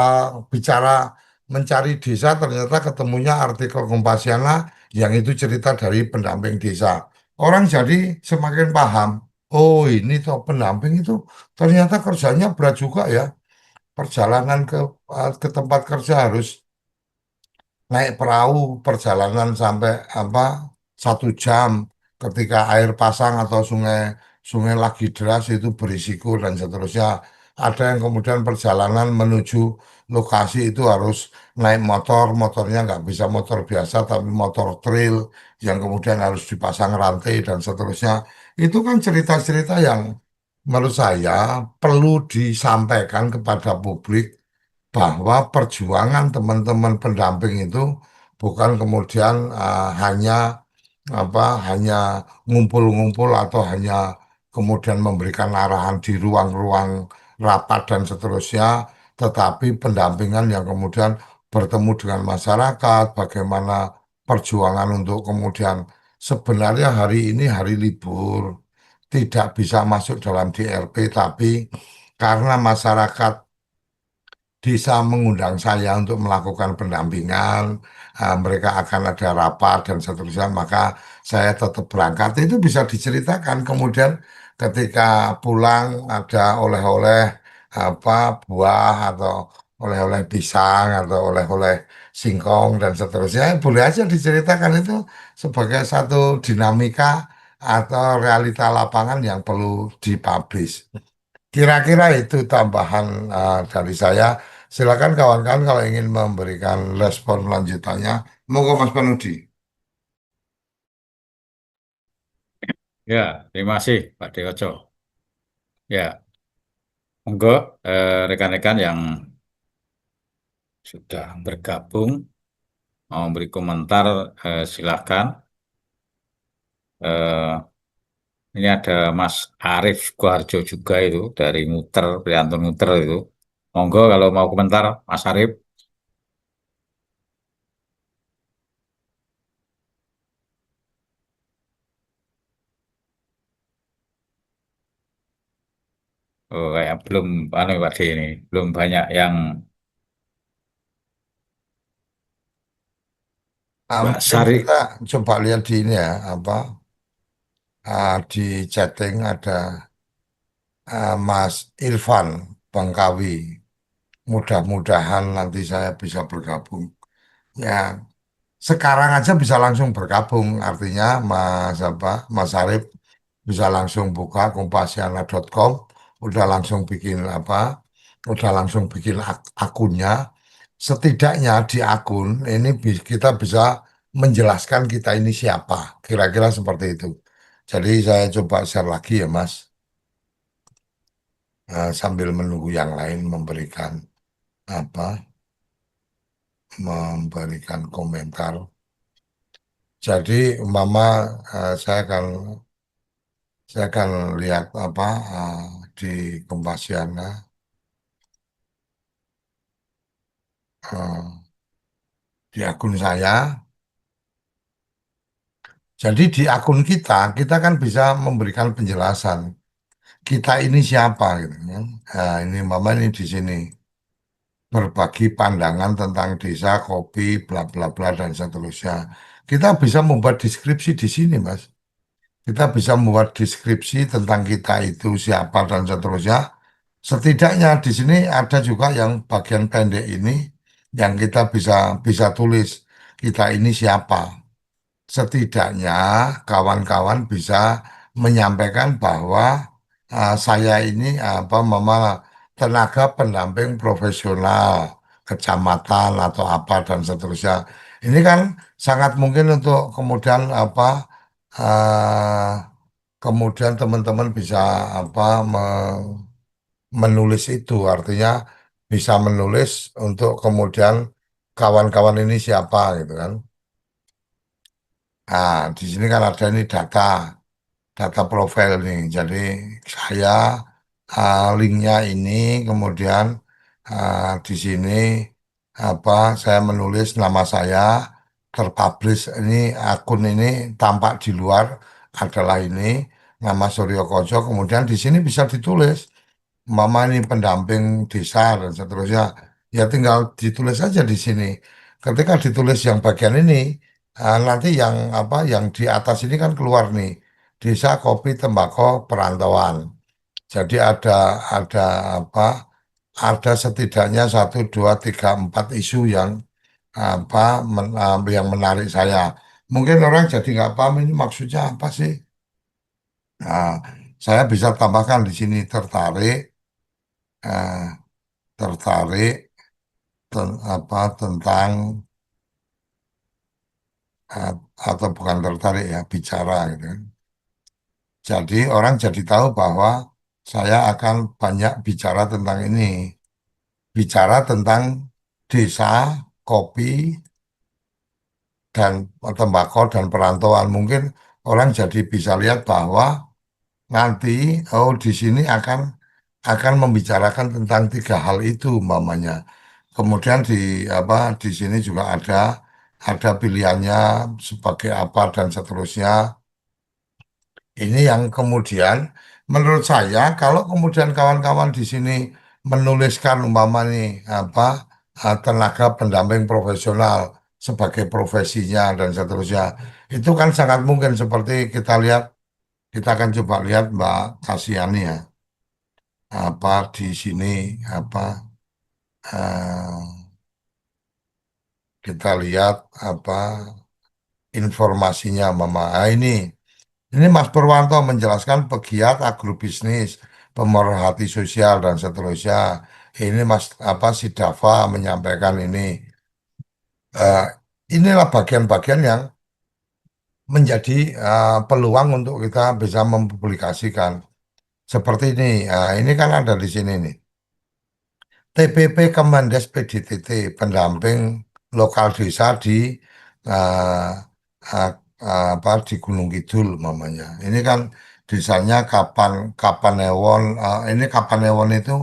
S2: bicara mencari desa, ternyata ketemunya artikel Kompasiana yang itu cerita dari pendamping desa. Orang jadi semakin paham. Oh, ini toh pendamping itu ternyata kerjanya berat juga ya. Perjalanan ke tempat kerja harus naik perahu, perjalanan sampai apa 1 jam, ketika air pasang atau sungai sungai lagi deras itu berisiko dan seterusnya. Ada yang kemudian perjalanan menuju lokasi itu harus naik motor, motornya nggak bisa motor biasa tapi motor trail yang kemudian harus dipasang rantai dan seterusnya. Itu kan cerita-cerita yang menurut saya perlu disampaikan kepada publik bahwa perjuangan teman-teman pendamping itu bukan kemudian hanya ngumpul-ngumpul atau hanya kemudian memberikan arahan di ruang-ruang rapat dan seterusnya, tetapi pendampingan yang kemudian bertemu dengan masyarakat, bagaimana perjuangan untuk kemudian sebenarnya hari ini hari libur, tidak bisa masuk dalam DRP, tapi karena masyarakat bisa mengundang saya untuk melakukan pendampingan, mereka akan ada rapat dan seterusnya, maka saya tetap berangkat. Itu bisa diceritakan. Kemudian ketika pulang ada oleh-oleh apa buah atau oleh-oleh pisang atau oleh-oleh singkong dan seterusnya, boleh aja diceritakan itu sebagai satu dinamika atau realita lapangan yang perlu dipublish. Kira-kira itu tambahan dari saya. Silakan kawan-kawan kalau ingin memberikan respon lanjutannya. Monggo Mas Panudi.
S1: Ya, terima kasih Pak Dewoco. Ya, monggo rekan-rekan yang sudah bergabung mau memberi komentar, silakan. Eh, ini ada Mas Arief Koharjo juga itu dari Muter, Priantun Muter itu. Monggo kalau mau komentar, Mas Arief. Oh, kayak belum, anu Pak D ini, belum banyak yang Mbak
S2: Mungkin
S1: Sari.
S2: kita coba lihat di ini ya, apa di chatting ada Mas Irfan Bangkawi. Mudah-mudahan nanti saya bisa bergabung. Ya, sekarang aja bisa langsung bergabung, artinya Mas Arif bisa langsung buka kompasiana.com, udah langsung bikin udah langsung bikin akunnya. Setidaknya di akun ini kita bisa menjelaskan kita ini siapa, kira-kira seperti itu. Jadi saya coba share lagi ya Mas, sambil menunggu yang lain apa, memberikan komentar. Jadi umpama saya akan lihat di Kompasiana eh, di akun saya. Jadi di akun kita kan bisa memberikan penjelasan kita ini siapa gitu kan. Nah, ini mama ini di sini berbagi pandangan tentang desa, kopi, bla bla bla dan seterusnya. Kita bisa membuat deskripsi di sini, Mas. Kita bisa membuat deskripsi tentang kita itu siapa dan seterusnya. Setidaknya di sini ada juga yang bagian pendek ini yang kita bisa bisa tulis kita ini siapa. Setidaknya kawan-kawan bisa menyampaikan bahwa saya ini mama tenaga pendamping profesional kecamatan atau apa dan seterusnya. Ini kan sangat mungkin untuk kemudian uh, kemudian teman-teman bisa apa menulis itu, artinya bisa menulis untuk kemudian kawan-kawan ini siapa gitu kan. Nah, di sini kan ada ini data profil nih. Jadi saya linknya ini, kemudian di sini saya menulis nama saya terpublish ini akun ini tampak di luar adalah ini nama Suryo Koco. Kemudian di sini bisa ditulis Mama ini pendamping desa dan seterusnya. Ya tinggal ditulis saja di sini. Ketika ditulis yang bagian ini, nanti yang di atas ini kan keluar nih. Desa kopi tembakau perantauan. Jadi ada apa? Ada setidaknya satu, dua, tiga, empat isu yang yang menarik saya. Mungkin orang jadi nggak paham ini maksudnya apa sih? Nah, saya bisa tambahkan di sini eh, tertarik tentang eh, atau bukan tertarik ya bicara gitu kan. Jadi orang jadi tahu bahwa saya akan banyak bicara tentang ini, bicara tentang desa, kopi dan tembakau dan perantauan. Mungkin orang jadi bisa lihat bahwa nanti di sini akan membicarakan tentang tiga hal itu umpamanya. Kemudian di sini juga ada pilihannya sebagai apa dan seterusnya. Ini yang kemudian menurut saya kalau kemudian kawan-kawan di sini menuliskan umpama nih tenaga pendamping profesional sebagai profesinya dan seterusnya, itu kan sangat mungkin seperti kita akan coba lihat Mbak Kasiani ya di sini apa eh, kita lihat informasinya Mama. Ini Mas Purwanto menjelaskan pegiat agrobisnis, pemerhati sosial dan seterusnya. Ini Mas si Dava menyampaikan ini. Eh, inilah bagian-bagian yang menjadi peluang untuk kita bisa mempublikasikan. Seperti ini. Ini kan ada di sini nih. TPP Kemendes PDTT, pendamping lokal desa di eh, eh, di Gunung Kidul mamanya. Ini kan desanya Kapanewon. Ini Kapanewon itu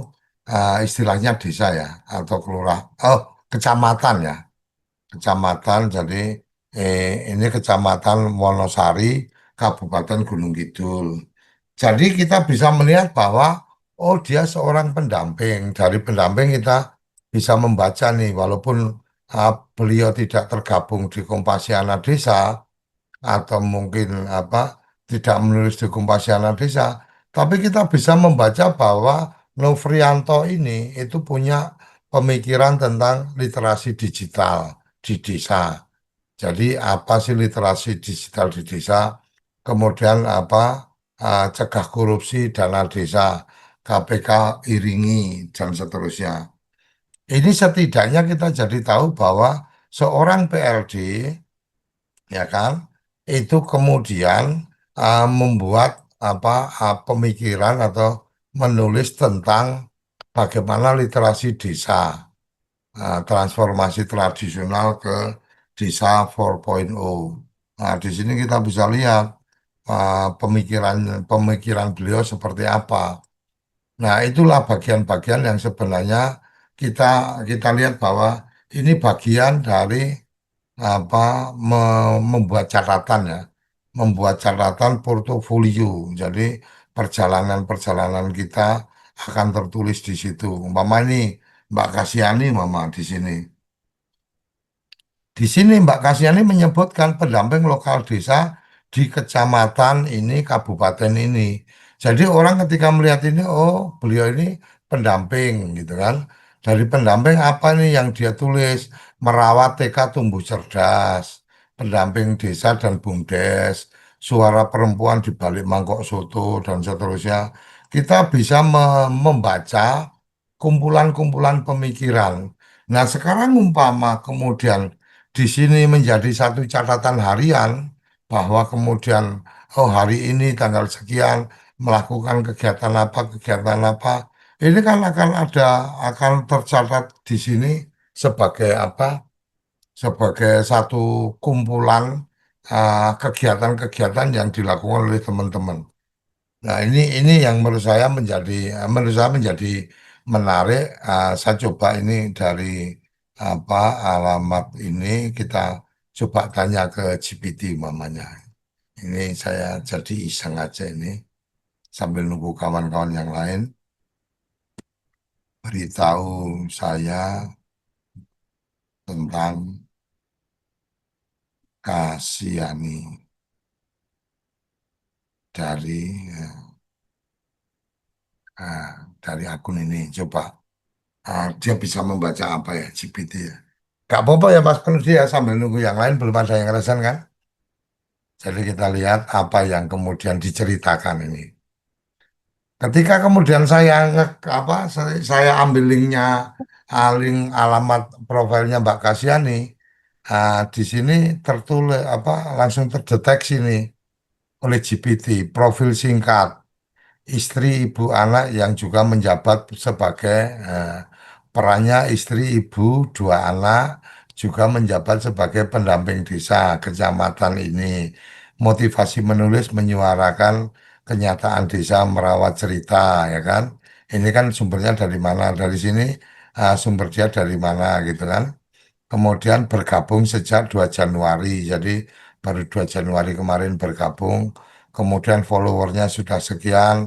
S2: istilahnya desa ya atau kecamatan ya, kecamatan. Jadi ini kecamatan Wonosari, Kabupaten Gunung Kidul. Jadi kita bisa melihat bahwa oh dia seorang pendamping. Dari pendamping kita bisa membaca nih, walaupun beliau tidak tergabung di Kompasiana Desa atau mungkin apa tidak menulis di Kompasiana Desa, tapi kita bisa membaca bahwa Novrianto ini itu punya pemikiran tentang literasi digital di desa. Jadi apa sih literasi digital di desa? Kemudian apa cegah korupsi dana desa, KPK iringi dan seterusnya. Ini setidaknya kita jadi tahu bahwa seorang PLD ya kan itu kemudian membuat apa pemikiran atau menulis tentang bagaimana literasi desa, transformasi tradisional ke desa 4.0. Nah, di sini kita bisa lihat pemikiran pemikiran beliau seperti apa. Nah, itulah bagian-bagian yang sebenarnya kita kita lihat bahwa ini bagian dari apa membuat catatan ya, membuat catatan portofolio. Jadi perjalanan-perjalanan kita akan tertulis di situ. Umpama ini Mbak Kasiani, Mama di sini. Di sini Mbak Kasiani menyebutkan pendamping lokal desa di kecamatan ini, kabupaten ini. Jadi orang ketika melihat ini, oh beliau ini pendamping gitu kan. Dari pendamping apa nih yang dia tulis? Merawat TK tumbuh cerdas, pendamping desa dan BUMDes, suara perempuan di balik mangkok soto dan seterusnya. Kita bisa membaca kumpulan-kumpulan pemikiran. Nah, sekarang umpama kemudian di sini menjadi satu catatan harian bahwa kemudian oh hari ini tanggal sekian melakukan kegiatan apa ini kan akan tercatat di sini sebagai apa sebagai satu kumpulan kegiatan-kegiatan yang dilakukan oleh teman-teman. Nah, ini yang menurut saya menjadi menarik. Saya coba ini dari apa alamat ini kita coba tanya ke GPT mamanya. Ini saya jadi iseng aja ini sambil nunggu kawan-kawan yang lain beritahu saya tentang Kasiani dari eh, dari akun ini. Coba dia bisa membaca apa ya GPT ya. Gak apa-apa ya Mas Penusi ya sambil nunggu yang lain belum ada yang resen kan. Jadi kita lihat apa yang kemudian diceritakan ini. Ketika kemudian saya ambil linknya, link alamat profilnya Mbak Kasiani, di sini tertulis apa langsung terdeteksi nih oleh GPT profil singkat istri ibu anak yang juga menjabat sebagai eh, perannya istri ibu dua anak juga menjabat sebagai pendamping desa kecamatan ini. Motivasi menulis menyuarakan kenyataan desa merawat cerita ya kan. Ini kan sumbernya dari mana? Dari sini sumber dia dari mana gitu kan. Kemudian bergabung sejak 2 Januari. Jadi baru 2 Januari kemarin bergabung. Kemudian followernya sudah sekian,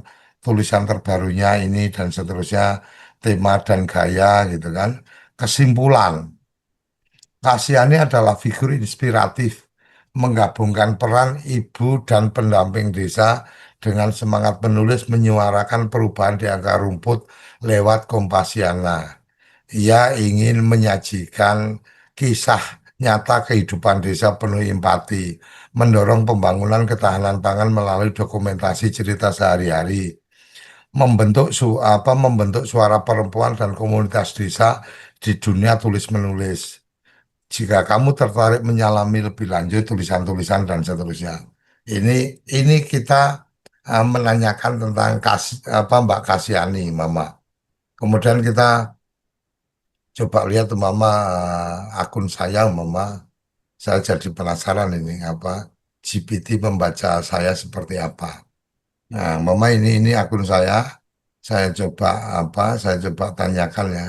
S2: tulisan terbarunya ini dan seterusnya, tema dan gaya gitu kan. Kesimpulan, Kasiani adalah figur inspiratif, menggabungkan peran ibu dan pendamping desa dengan semangat menulis menyuarakan perubahan di akar rumput lewat Kompasiana. Ia ingin menyajikan kisah nyata kehidupan desa penuh empati, mendorong pembangunan ketahanan pangan melalui dokumentasi cerita sehari-hari, membentuk suara perempuan dan komunitas desa di dunia tulis-menulis. Jika kamu tertarik menyalami lebih lanjut tulisan-tulisan dan seterusnya. Ini ini kita menanyakan tentang Mbak Kasiani, Mama. Kemudian kita coba lihat Mama akun saya Mama. Saya jadi penasaran ini apa GPT membaca saya seperti apa. Nah, Mama ini akun saya. Saya coba tanyakan ya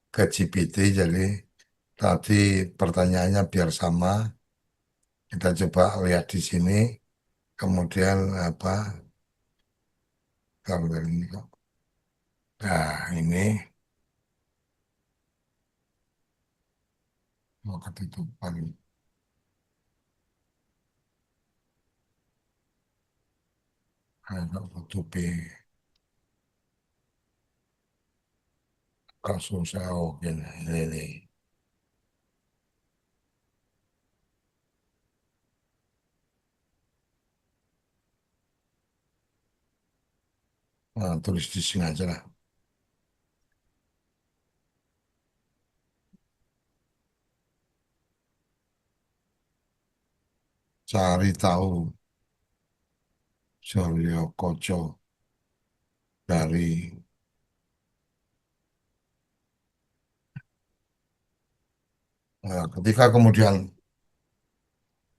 S2: ke GPT. Jadi tadi pertanyaannya biar sama. Kita coba lihat di sini. Kemudian apa? Kalau dari ini kok. Nah, ini mau ketutupan. Agak tutupi kasus saya. Ini. Nah, tulis di sini aja lah. Cari tahu Suryo Koco dari ketika kemudian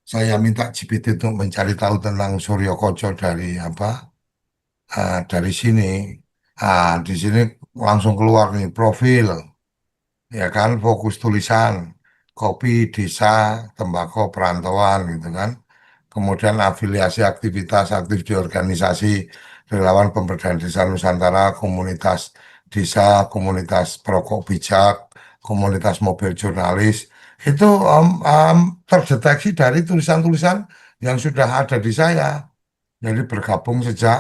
S2: saya minta GPT untuk mencari tahu tentang Suryo Koco dari apa dari sini. Di sini langsung keluar nih profil, ya kan, fokus tulisan, kopi, desa, tembakau, perantauan, gitu kan. Kemudian afiliasi aktivitas aktif di organisasi relawan pemberdayaan desa Nusantara, komunitas desa, komunitas perokok bijak, komunitas mobil jurnalis. Itu terdeteksi dari tulisan-tulisan yang sudah ada di saya. Jadi bergabung sejak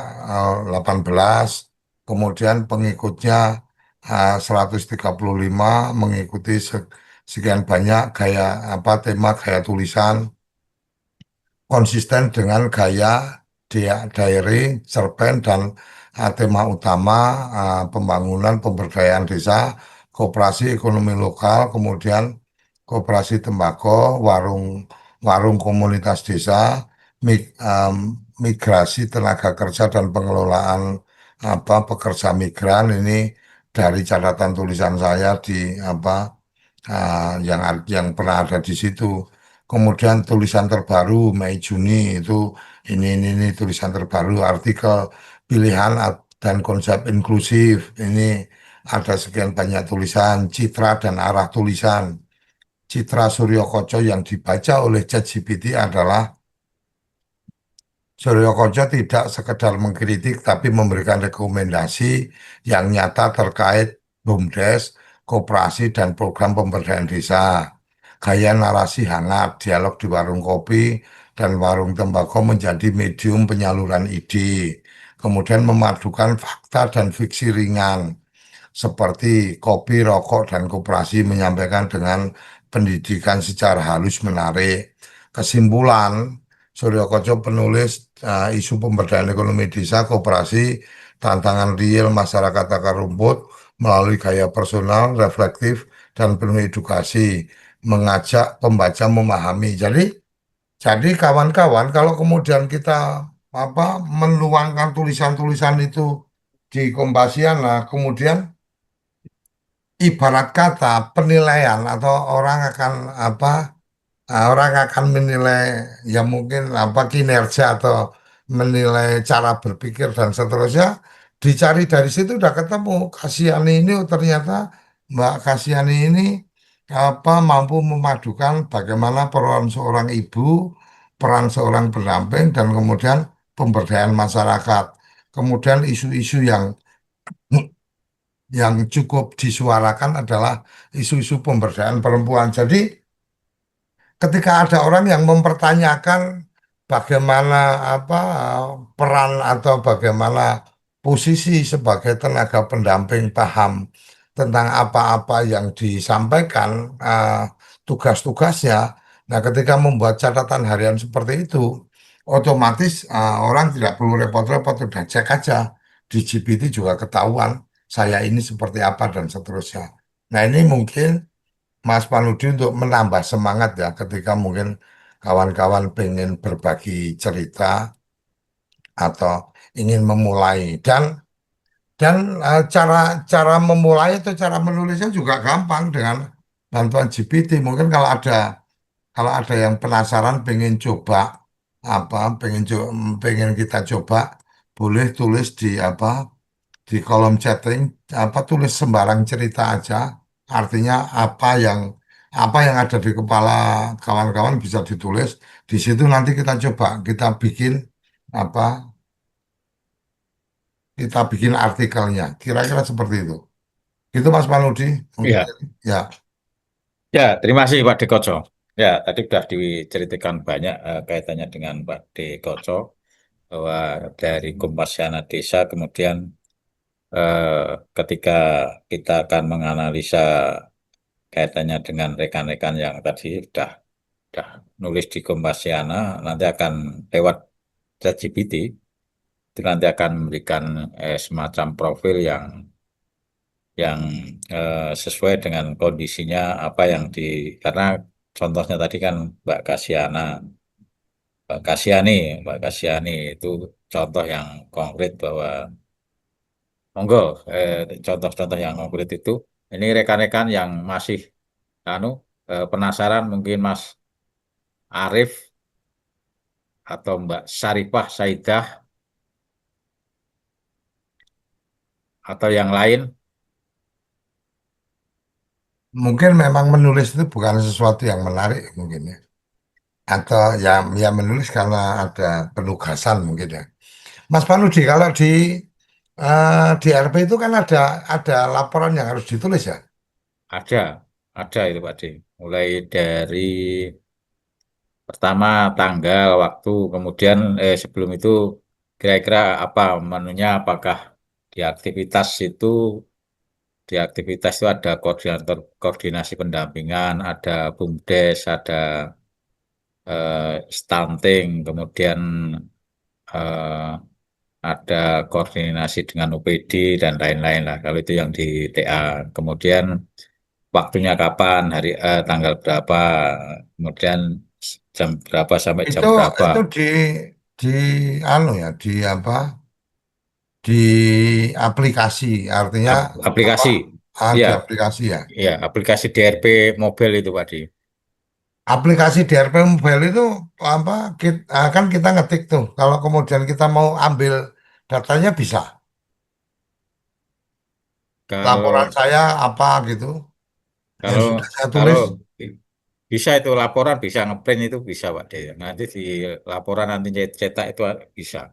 S2: 18, kemudian pengikutnya 135, mengikuti sekian banyak gaya apa tema gaya tulisan, konsisten dengan gaya diary, cerpen, dan tema utama pembangunan pemberdayaan desa, koperasi ekonomi lokal, kemudian koperasi tembakau, warung warung komunitas desa, migrasi tenaga kerja dan pengelolaan apa pekerja migran ini dari catatan tulisan saya di apa yang pernah ada di situ. Kemudian tulisan terbaru Mei Juni itu ini tulisan terbaru artikel pilihan dan konsep inklusif ini ada sekian banyak tulisan citra dan arah tulisan. Citra Suryo Koco yang dibaca oleh ChatGPT adalah Suryo Koco tidak sekedar mengkritik tapi memberikan rekomendasi yang nyata terkait BUMDes, koperasi dan program pemberdayaan desa. Gaya narasi hangat, dialog di warung kopi dan warung tembakau menjadi medium penyaluran ide. Kemudian memadukan fakta dan fiksi ringan seperti kopi, rokok, dan koperasi menyampaikan dengan pendidikan secara halus menarik. Kesimpulan, Suryo Koco penulis isu pemberdayaan ekonomi desa, koperasi, tantangan real masyarakat akar rumput melalui gaya personal, reflektif, dan penuh edukasi, mengajak pembaca memahami. Jadi kawan-kawan, kalau kemudian kita menuangkan tulisan-tulisan itu di Kompasiana, kemudian ibarat kata penilaian atau apa orang akan menilai ya mungkin kinerja atau menilai cara berpikir dan seterusnya dicari dari situ udah ketemu Kasiani ini oh, ternyata Mbak Kasiani ini mampu memadukan bagaimana peran seorang ibu, peran seorang pendamping dan kemudian pemberdayaan masyarakat. Kemudian isu-isu yang cukup disuarakan adalah isu-isu pemberdayaan perempuan. Jadi ketika ada orang yang mempertanyakan bagaimana apa peran atau bagaimana posisi sebagai tenaga pendamping paham tentang apa-apa yang disampaikan tugas-tugasnya. Nah, ketika membuat catatan harian seperti itu, otomatis orang tidak perlu repot-repot, udah cek aja di GPT juga ketahuan saya ini seperti apa dan seterusnya. Nah, ini mungkin Mas Panudi untuk menambah semangat ya ketika mungkin kawan-kawan pengen berbagi cerita atau ingin memulai dan cara cara memulai atau cara menulisnya juga gampang dengan bantuan GPT. Mungkin kalau ada yang penasaran pengen coba pengen kita coba boleh tulis di kolom chatting tulis sembarang cerita aja artinya apa yang ada di kepala kawan-kawan bisa ditulis di situ nanti kita coba kita bikin apa kita bikin artikelnya. Kira-kira seperti itu. Itu Mas Panudi, mungkin
S1: Ya,
S2: ya.
S1: ya, terima kasih Pak Dekoco. Ya, tadi sudah diceritakan banyak kaitannya dengan Pak Dekoco bahwa dari Kompasiana Desa kemudian ketika kita akan menganalisa kaitannya dengan rekan-rekan yang tadi sudah nulis di Kompasiana, nanti akan lewat ChatGPT itu nanti akan memberikan semacam profil yang sesuai dengan kondisinya apa yang karena contohnya tadi kan Mbak Kasiana, Mbak Kasiani itu contoh yang konkret bahwa monggo contoh-contoh yang konkret itu ini rekan-rekan yang masih anu penasaran mungkin Mas Arief atau Mbak Syarifah Saidah atau yang lain
S2: Mungkin memang menulis itu bukan sesuatu yang menarik mungkin ya. Atau ya menulis karena ada penugasan mungkin ya. Mas Panudi, kalau di RP itu kan ada laporan yang harus ditulis ya.
S1: ada ada itu Pak D. Mulai dari pertama tanggal, waktu, kemudian sebelum itu kira-kira apa menunya, apakah di aktivitas itu ada koordinator koordinasi pendampingan, ada BUMDes, ada stunting, kemudian eh, ada koordinasi dengan UPD dan lain-lain lah. Kalau itu yang di TA, kemudian waktunya kapan, tanggal berapa, kemudian jam berapa sampai jam
S2: Itu
S1: berapa.
S2: itu di anu ya, di apa? Di aplikasi, artinya apa?
S1: Aplikasi,
S2: Ada
S1: ya,
S2: aplikasi ya.
S1: ya, aplikasi DRP mobil itu Pak Di.
S2: Aplikasi DRP Mobile itu apa? Kan kita ngetik tuh. Kalau kemudian kita mau ambil datanya bisa. Laporan
S1: Kalau
S2: saya apa gitu yang
S1: kalau
S2: sudah saya
S1: kalau
S2: tulis.
S1: bisa itu laporan, bisa ngeprint itu bisa Pak De. Nanti di laporan nanti cetak itu bisa.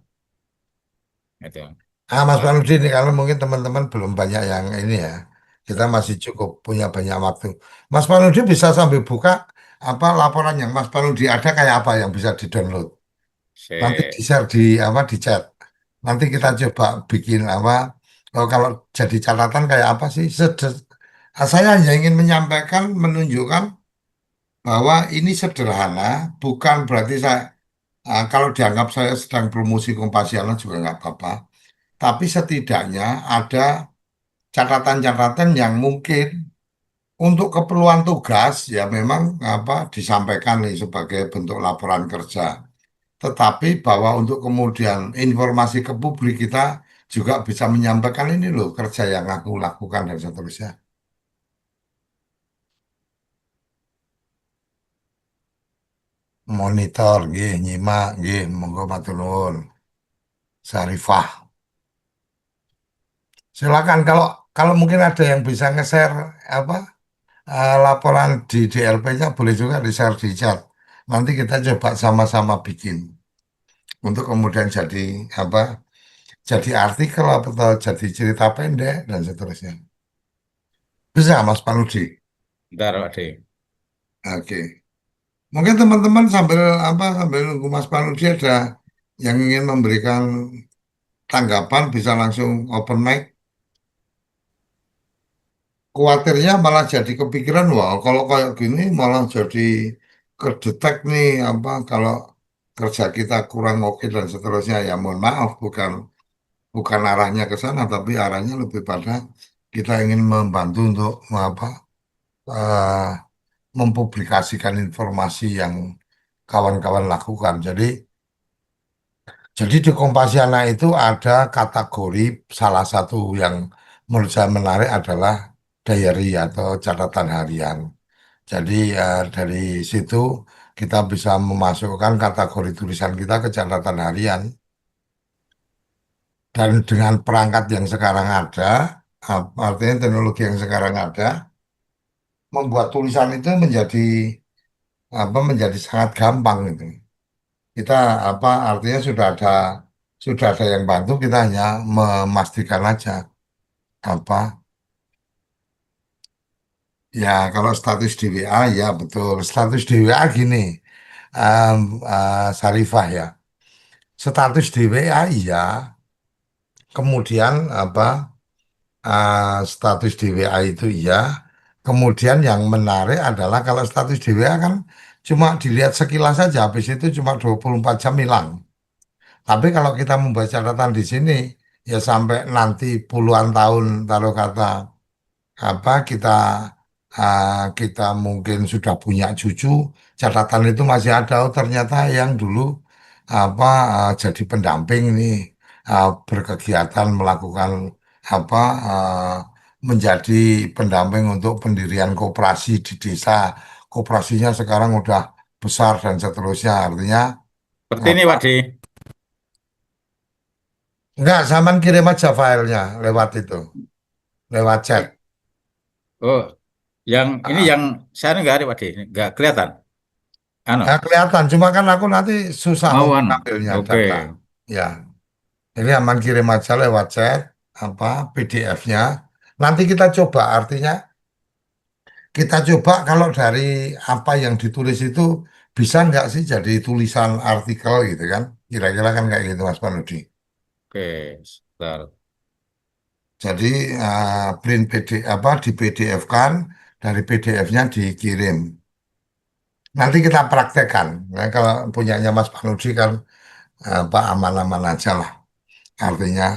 S1: Itu.
S2: Mas
S1: Pak.
S2: Panudi ini kalau mungkin teman-teman belum banyak yang ini ya. Kita masih cukup punya banyak waktu. Mas Panudi bisa sambil buka apa laporan yang Mas Panudi ada kayak apa yang bisa di-download. Nanti
S1: Se,
S2: di-share di apa di chat. Nanti kita coba bikin apa. Oh, kalau jadi catatan kayak apa sih? Saya hanya ingin menyampaikan, menunjukkan bahwa ini sederhana, bukan berarti saya kalau dianggap saya sedang promosi Kompasiana juga nggak apa-apa. Tapi setidaknya ada catatan-catatan yang mungkin untuk keperluan tugas ya memang apa disampaikan nih sebagai bentuk laporan kerja. Tetapi bahwa untuk kemudian informasi ke publik kita juga bisa menyampaikan ini loh kerja yang aku lakukan dan seterusnya. Monitor, nggih, nyimak, nggih, monggo matur nuwun. Sarifah. Silakan kalau kalau mungkin ada yang bisa nge-share apa laporan di DLP-nya boleh juga di-share di chat. Nanti kita coba sama-sama bikin untuk kemudian jadi apa? Jadi artikel atau jadi cerita pendek dan seterusnya. Bisa Mas Panudi.
S1: Bentar Pak De.
S2: Oke. Mungkin teman-teman sambil nunggu Mas Panudi ada yang ingin memberikan tanggapan bisa langsung open mic. Kuatirnya malah jadi kepikiran, wah kalau kayak gini malah jadi kedetek nih apa kalau kerja kita kurang oke dan seterusnya ya mohon maaf bukan arahnya ke sana tapi arahnya lebih pada kita ingin membantu untuk apa eh, mempublikasikan informasi yang kawan-kawan lakukan. Jadi di Kompasiana itu ada kategori salah satu yang menurut saya menarik adalah diary atau catatan harian. Jadi dari situ kita bisa memasukkan kategori tulisan kita ke catatan harian dan dengan perangkat yang sekarang ada, artinya teknologi yang sekarang ada, membuat tulisan itu menjadi sangat gampang gitu. Kita apa artinya sudah ada yang bantu, kita hanya memastikan aja apa. Ya, kalau status di WA, ya betul. Status di WA gini, em, Sarifah ya. Status di WA, iya. Kemudian apa? Status di WA itu iya. Kemudian yang menarik adalah kalau status di WA kan cuma dilihat sekilas saja, habis itu cuma 24 jam hilang. Tapi kalau kita membaca catatan di sini, ya sampai nanti puluhan tahun, taruh kata apa kita mungkin sudah punya cucu, catatan itu masih ada. Oh, ternyata yang dulu jadi pendamping ini berkegiatan melakukan apa menjadi pendamping untuk pendirian koperasi di desa. Koperasinya sekarang udah besar dan seterusnya. Artinya
S1: Seperti ini
S2: apa?
S1: Pak Di.
S2: Enggak, zaman kirim aja filenya lewat itu, lewat chat.
S1: Oh, yang ini
S2: Ah,
S1: yang saya nggak ada Pak Di, nggak kelihatan. Ano,
S2: kelihatan, cuma kan aku nanti susah
S1: mau
S2: untuk
S1: anu.
S2: ngambilnya
S1: Oke,
S2: data. Ya, ini aman kirim aja lewat chat, apa PDF-nya. Nanti kita coba, artinya kita coba kalau dari apa yang ditulis itu bisa nggak sih jadi tulisan artikel gitu kan? Kira-kira kan kayak gitu Mas Panudi.
S1: oke, sebentar.
S2: Jadi print PD apa di PDF kan, dari PDF-nya dikirim. Nanti kita praktekkan. Nah, kalau punyanya Mas Panudi kan apa aman-aman aja lah. Artinya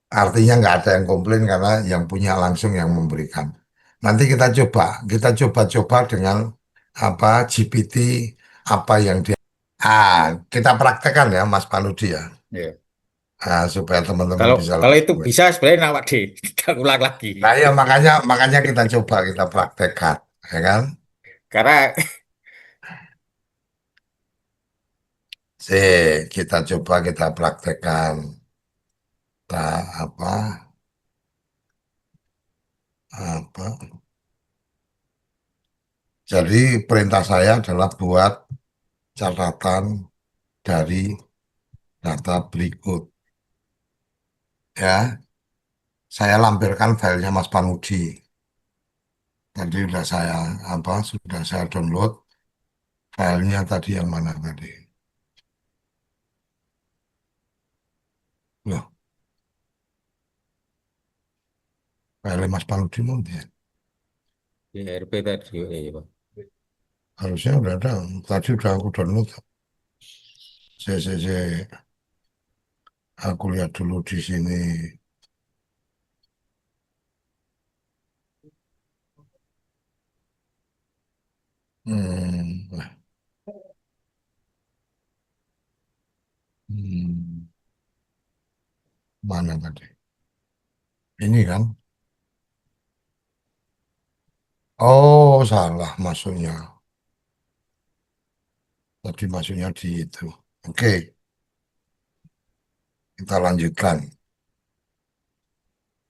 S2: artinya nggak ada yang komplain karena yang punya langsung yang memberikan. Nanti kita coba dengan apa GPT apa yang dia kita praktekkan ya Mas Panudi ya.
S1: Ya.
S2: Supaya teman-teman
S1: Kalau
S2: bisa
S1: kalau
S2: lebih
S1: itu
S2: aware.
S1: bisa sebenarnya enak Pak Di, kita ulang lagi.
S2: Nah ya makanya kita coba kita praktekkan ya kan.
S1: Karena
S2: Kita coba kita praktekkan. Apa apa Jadi perintah saya adalah buat catatan dari data berikut. Ya, saya lampirkan filenya Mas Panudi. Tadi sudah saya download filenya tadi yang mana tadi? Loh, filenya Mas Panudi mau dia.
S1: di RP tadi, ya, Pak.
S2: Harusnya udah ada. Tadi udah aku download. Saya, aku lihat dulu di sini. Hmm, hmm, mana tadi? Ini kan? Oh, salah masuknya. Tadi masuknya di itu. Oke, kita lanjutkan.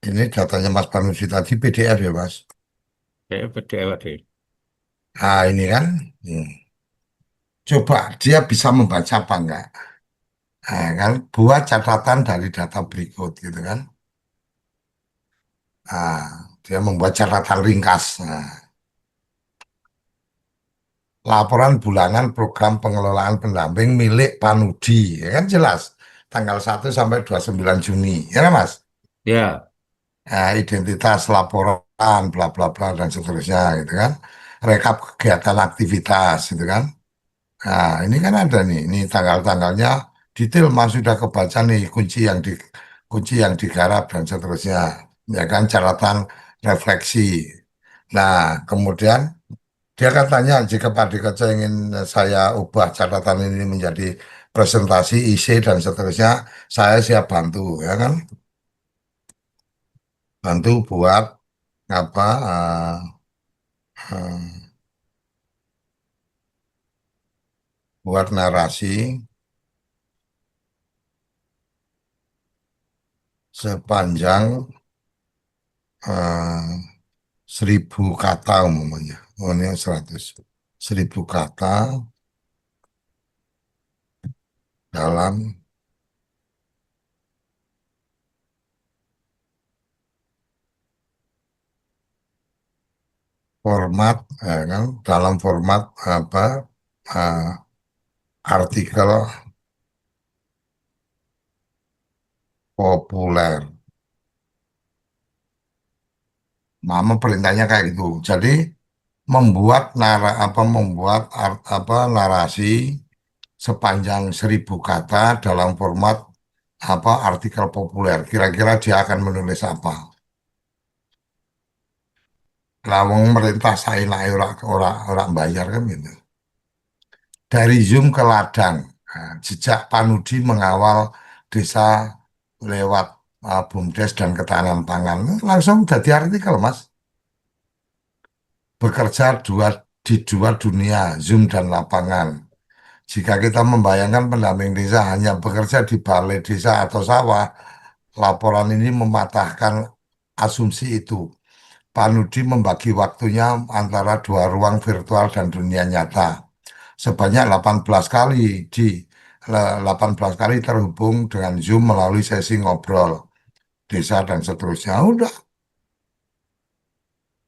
S2: Ini datanya Mas Panusi tadi PDF ya, Mas?
S1: Kayak beda Pak Di.
S2: Ini kan. Hmm. Coba dia bisa membaca apa enggak? Kan buat catatan dari data berikut gitu kan. Dia membuat catatan ringkas. Laporan bulanan program pengelolaan pendamping milik Panudi. Ya kan jelas. Tanggal 1 sampai 29 Juni. Ya kan, Mas?
S1: Ya,
S2: Identitas laporan, bla bla bla dan seterusnya gitu kan. Rekap kegiatan aktivitas gitu kan. Ini kan ada nih, ini tanggal-tanggalnya detail Mas sudah kebaca nih kunci yang digarap dan seterusnya. Ya kan catatan refleksi. Nah, kemudian dia katanya jika Pak Dikoco ingin saya ubah catatan ini menjadi presentasi isi dan seterusnya, saya siap bantu ya kan. Bantu buat apa eh, buat narasi sepanjang eh, 1.000 kata umumnya. Oh, ini 100. 1.000 kata dalam format, kan, dalam format apa, eh, artikel populer. Mama perintahnya kayak gitu. Jadi membuat apa narasi sepanjang 1.000 kata dalam format apa artikel populer. Kira-kira dia akan menulis apa? Lawang merintah saya lah orang bayar kan gitu. Dari Zoom ke ladang, nah, jejak Panudi mengawal desa lewat BUMDes dan ketahanan pangan. Langsung jadi artikel, Mas. Bekerja di dua dunia, Zoom dan lapangan. Jika kita membayangkan pendamping desa hanya bekerja di balai desa atau sawah, laporan ini mematahkan asumsi itu. Panudi membagi waktunya antara dua ruang virtual dan dunia nyata. Sebanyak 18 kali 18 kali terhubung dengan Zoom melalui sesi ngobrol desa dan seterusnya. Udah,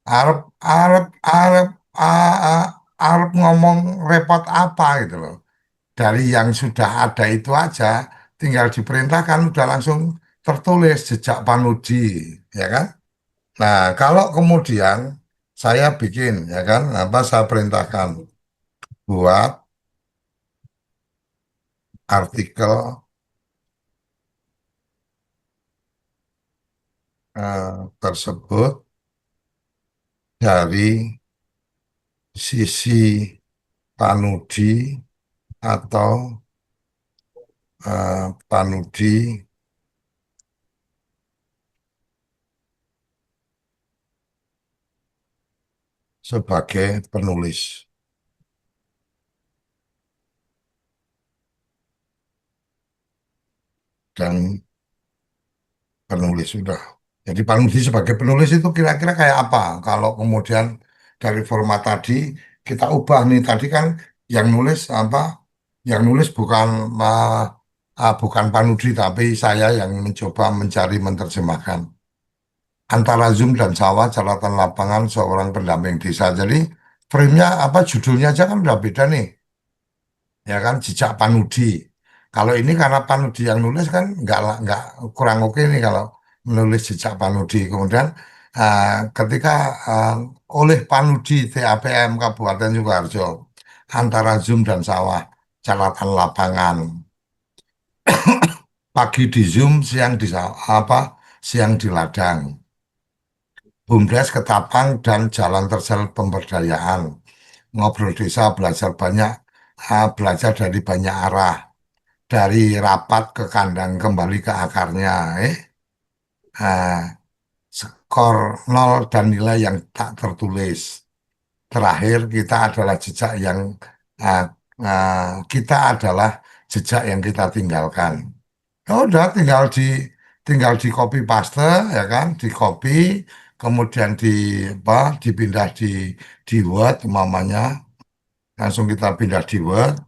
S2: Arab Arab Arab Arab ngomong repot apa gitu loh. Dari yang sudah ada itu aja, tinggal diperintahkan udah langsung tertulis jejak Panudi, ya kan? Nah, kalau kemudian saya bikin, ya kan, apa saya perintahkan buat artikel tersebut dari sisi Panudi atau Panudi sebagai penulis dan penulis sudah. Jadi Panudi sebagai penulis itu kira-kira kayak apa? Kalau kemudian dari format tadi kita ubah nih, tadi kan yang nulis apa? Yang nulis bukan Panudi, tapi saya yang mencoba mencari menerjemahkan antara Zoom dan sawah catatan lapangan seorang pendamping desa. Jadi frame-nya apa judulnya aja kan udah beda nih, ya kan jejak Panudi. Kalau ini karena Panudi yang nulis kan nggak kurang oke nih kalau menulis jejak Panudi. Kemudian ah, ketika ah, oleh Panudi TAPM Kabupaten Sukoharjo antara Zoom dan sawah catatan lapangan pagi di Zoom siang di apa siang di ladang. BUMDes Ketapang dan Jalan Terjal Pemberdayaan. Ngobrol desa belajar banyak, belajar dari banyak arah. Dari rapat ke kandang kembali ke akarnya. Ah, skor nol dan nilai yang tak tertulis. Terakhir ah, kita adalah jejak yang kita tinggalkan. Ya udah tinggal di copy paste ya kan, di copy kemudian apa dipindah di Word umpamanya, langsung kita pindah di Word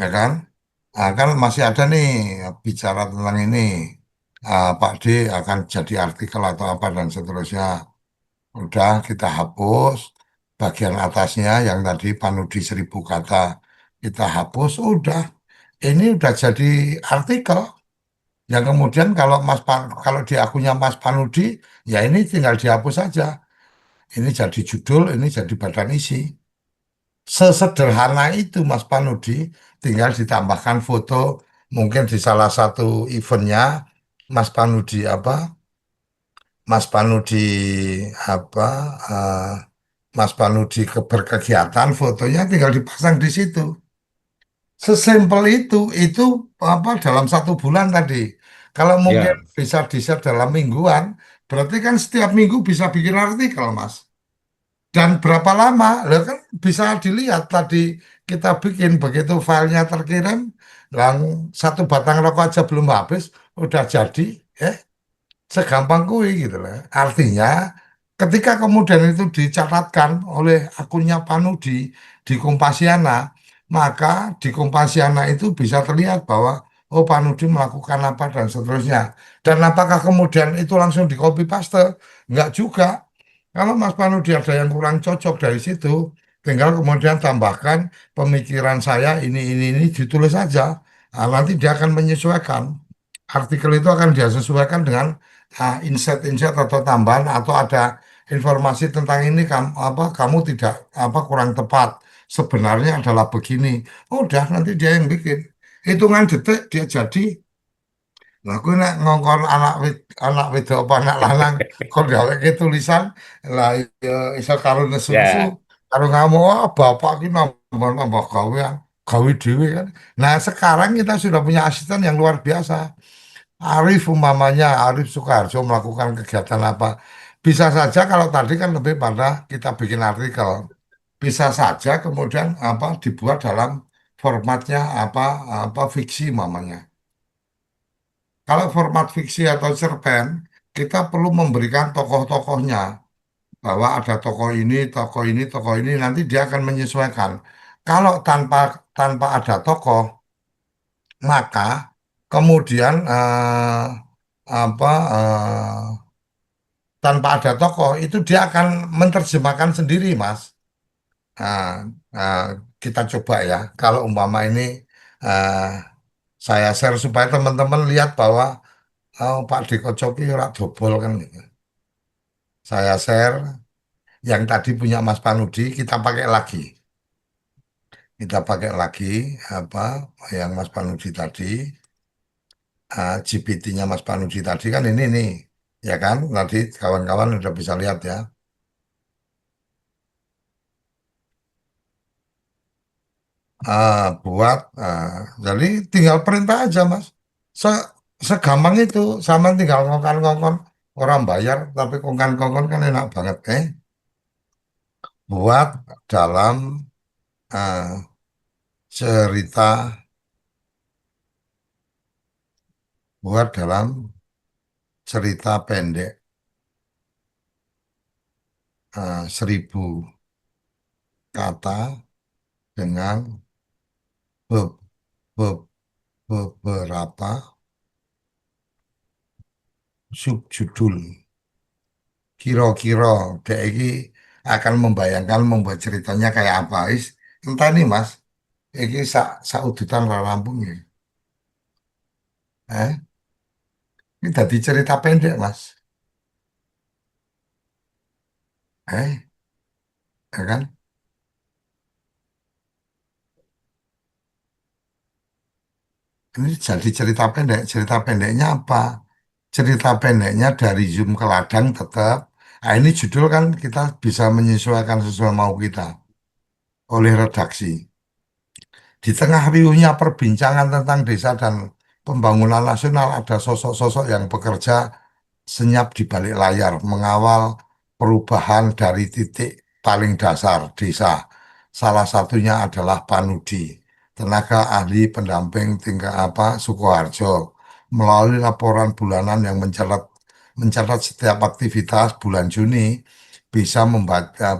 S2: ya kan. Nah, kan masih ada nih bicara tentang ini. Pak D akan jadi artikel atau apa dan seterusnya. Udah kita hapus bagian atasnya yang tadi Panudi 1.000 kata kita hapus. Udah ini udah jadi artikel. Yang kemudian kalau di akunnya Mas Panudi, ya ini tinggal dihapus saja. Ini jadi judul, ini jadi badan isi. Sesederhana itu Mas Panudi, tinggal ditambahkan foto mungkin di salah satu eventnya Mas Panudi apa? Mas Panudi apa? eh, Mas Panudi berkegiatan, fotonya tinggal dipasang di situ. Sesimpel itu apa dalam 1 bulan tadi. Kalau mungkin
S1: Ya,
S2: bisa di-share dalam mingguan, berarti kan setiap minggu bisa bikin artikel, Mas. Dan berapa lama? Lah kan bisa dilihat tadi kita bikin begitu filenya terkirim, lang satu batang rokok aja belum habis, udah jadi, ya segampang kui gitu loh. Artinya ketika kemudian itu dicatatkan oleh akunnya Panudi di Kompasiana, maka di Kompasiana itu bisa terlihat bahwa oh Pak Nudi melakukan apa dan seterusnya. Dan apakah kemudian itu langsung di copy paste? Enggak juga. Kalau Mas Panudi ada yang kurang cocok dari situ, tinggal kemudian tambahkan pemikiran saya ini ditulis saja. Nah, nanti dia akan menyesuaikan. Artikel itu akan dia sesuaikan dengan insight-insight atau tambahan atau ada informasi tentang ini kamu apa kamu tidak apa kurang tepat. Sebenarnya adalah begini. Udah nanti dia yang bikin. Hitungan detik dia jadi. Lah aku nek ngongkon anak wedok apa anak lanang kok gawe ke tulisan lah ya iso karo nesu-nesu
S1: Ya,
S2: karo ngamuk wah bapak ki nambah-nambah gawean gawe dhewe kan. Nah, sekarang kita sudah punya asisten yang luar biasa. Arif umpamanya Arif Sukarjo melakukan kegiatan apa? Bisa saja kalau tadi kan lebih pada kita bikin artikel. Bisa saja kemudian apa dibuat dalam formatnya apa fiksi umpamanya. Kalau format fiksi atau cerpen, kita perlu memberikan tokoh-tokohnya bahwa ada tokoh ini, tokoh ini, nanti dia akan menyesuaikan. Kalau tanpa tanpa ada tokoh, maka kemudian apa tanpa ada tokoh itu dia akan menerjemahkan sendiri, Mas. Nah, nah, kita coba ya. Kalau umpama ini eh, saya share supaya teman-teman lihat bahwa oh, Pak Deko Coki ora dobol kan gitu. Saya share yang tadi punya Mas Panudi, kita pakai lagi. Kita pakai lagi apa yang Mas Panudi tadi, GPT-nya Mas Panudi tadi kan ini nih, ya kan? Nanti kawan-kawan udah bisa lihat ya. Buat, jadi tinggal perintah aja Mas. Se Segampang itu, sama tinggal ngongkon-ngongkon orang bayar, tapi kongkan-kongkon kan enak banget, buat dalam eh, cerita, buat dalam cerita pendek 1.000 kata dengan be- be- beberapa subjudul. Kira-kira dia ini akan membayangkan membuat ceritanya kayak apa. Entah nih Mas, ini saudutan lah Lampung ya. Ini tadi cerita pendek Mas. Eh, ya kan? Ini jadi cerita pendek. Cerita pendeknya apa? Cerita pendeknya dari Zoom ke ladang tetap. Nah, ini judul kan kita bisa menyesuaikan sesuai mau kita oleh redaksi. Di tengah riuhnya perbincangan tentang desa dan pembangunan nasional, ada sosok-sosok yang bekerja senyap di balik layar, mengawal perubahan dari titik paling dasar desa. Salah satunya adalah Panudi, tenaga ahli pendamping tingkat apa Sukoharjo, melalui laporan bulanan yang mencatat setiap aktivitas bulan Juni bisa membaca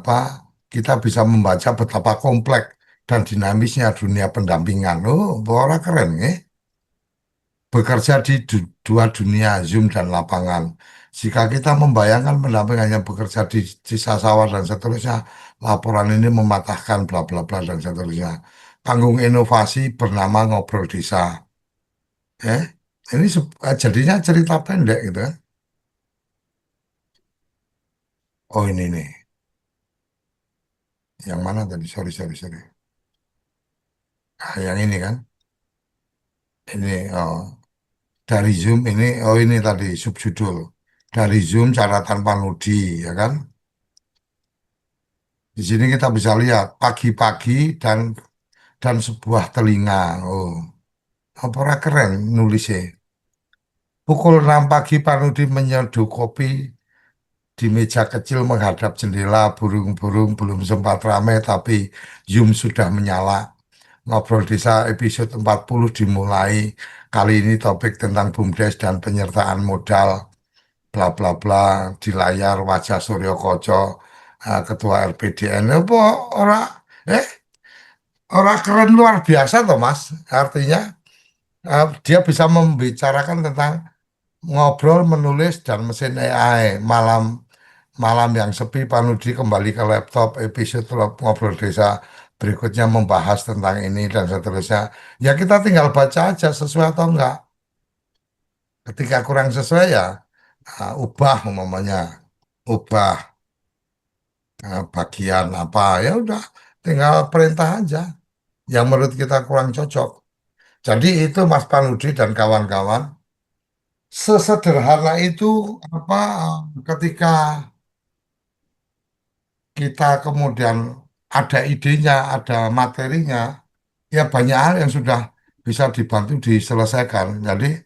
S2: kita bisa membaca betapa kompleks dan dinamisnya dunia pendampingan. Oh, orang keren ya. Bekerja di dua dunia, Zoom dan lapangan. Jika kita membayangkan pendamping hanya bekerja di sawah dan seterusnya, laporan ini mematahkan bla bla bla dan seterusnya. Panggung inovasi bernama Ngobrol Desa. Eh, ini jadinya cerita pendek gitu kan. Oh ini nih, yang mana tadi? Sorry, sorry, sorry. Yang ini kan. Ini, oh, dari Zoom ini, oh ini tadi subjudul. Dari Zoom cara tanpa nudi, ya kan? Di sini kita bisa lihat pagi-pagi dan sebuah telinga. Oh, apa ora keren nulisnya. Pukul 6 pagi Panudi menyeduh kopi di meja kecil menghadap jendela. Burung-burung belum sempat ramai tapi Zoom sudah menyala. Ngobrol Desa episode 40 dimulai. Kali ini topik tentang BUMDes dan penyertaan modal. Bla bla bla di layar wajah Suryo Koco, Ketua RPDN. Apa ora? Eh orang keren luar biasa toh Mas. Artinya dia bisa membicarakan tentang ngobrol, menulis dan mesin AI. Malam malam yang sepi Panudi kembali ke laptop, episode ngobrol desa berikutnya membahas tentang ini dan seterusnya. Ya kita tinggal baca aja sesuai atau enggak. Ketika kurang sesuai ya ubah umpamanya, ubah bagian apa ya udah tinggal perintah aja yang menurut kita kurang cocok. Jadi itu Mas Panudi dan kawan-kawan sesederhana itu apa ketika kita kemudian ada idenya, ada materinya, ya banyak hal yang sudah bisa dibantu diselesaikan. Jadi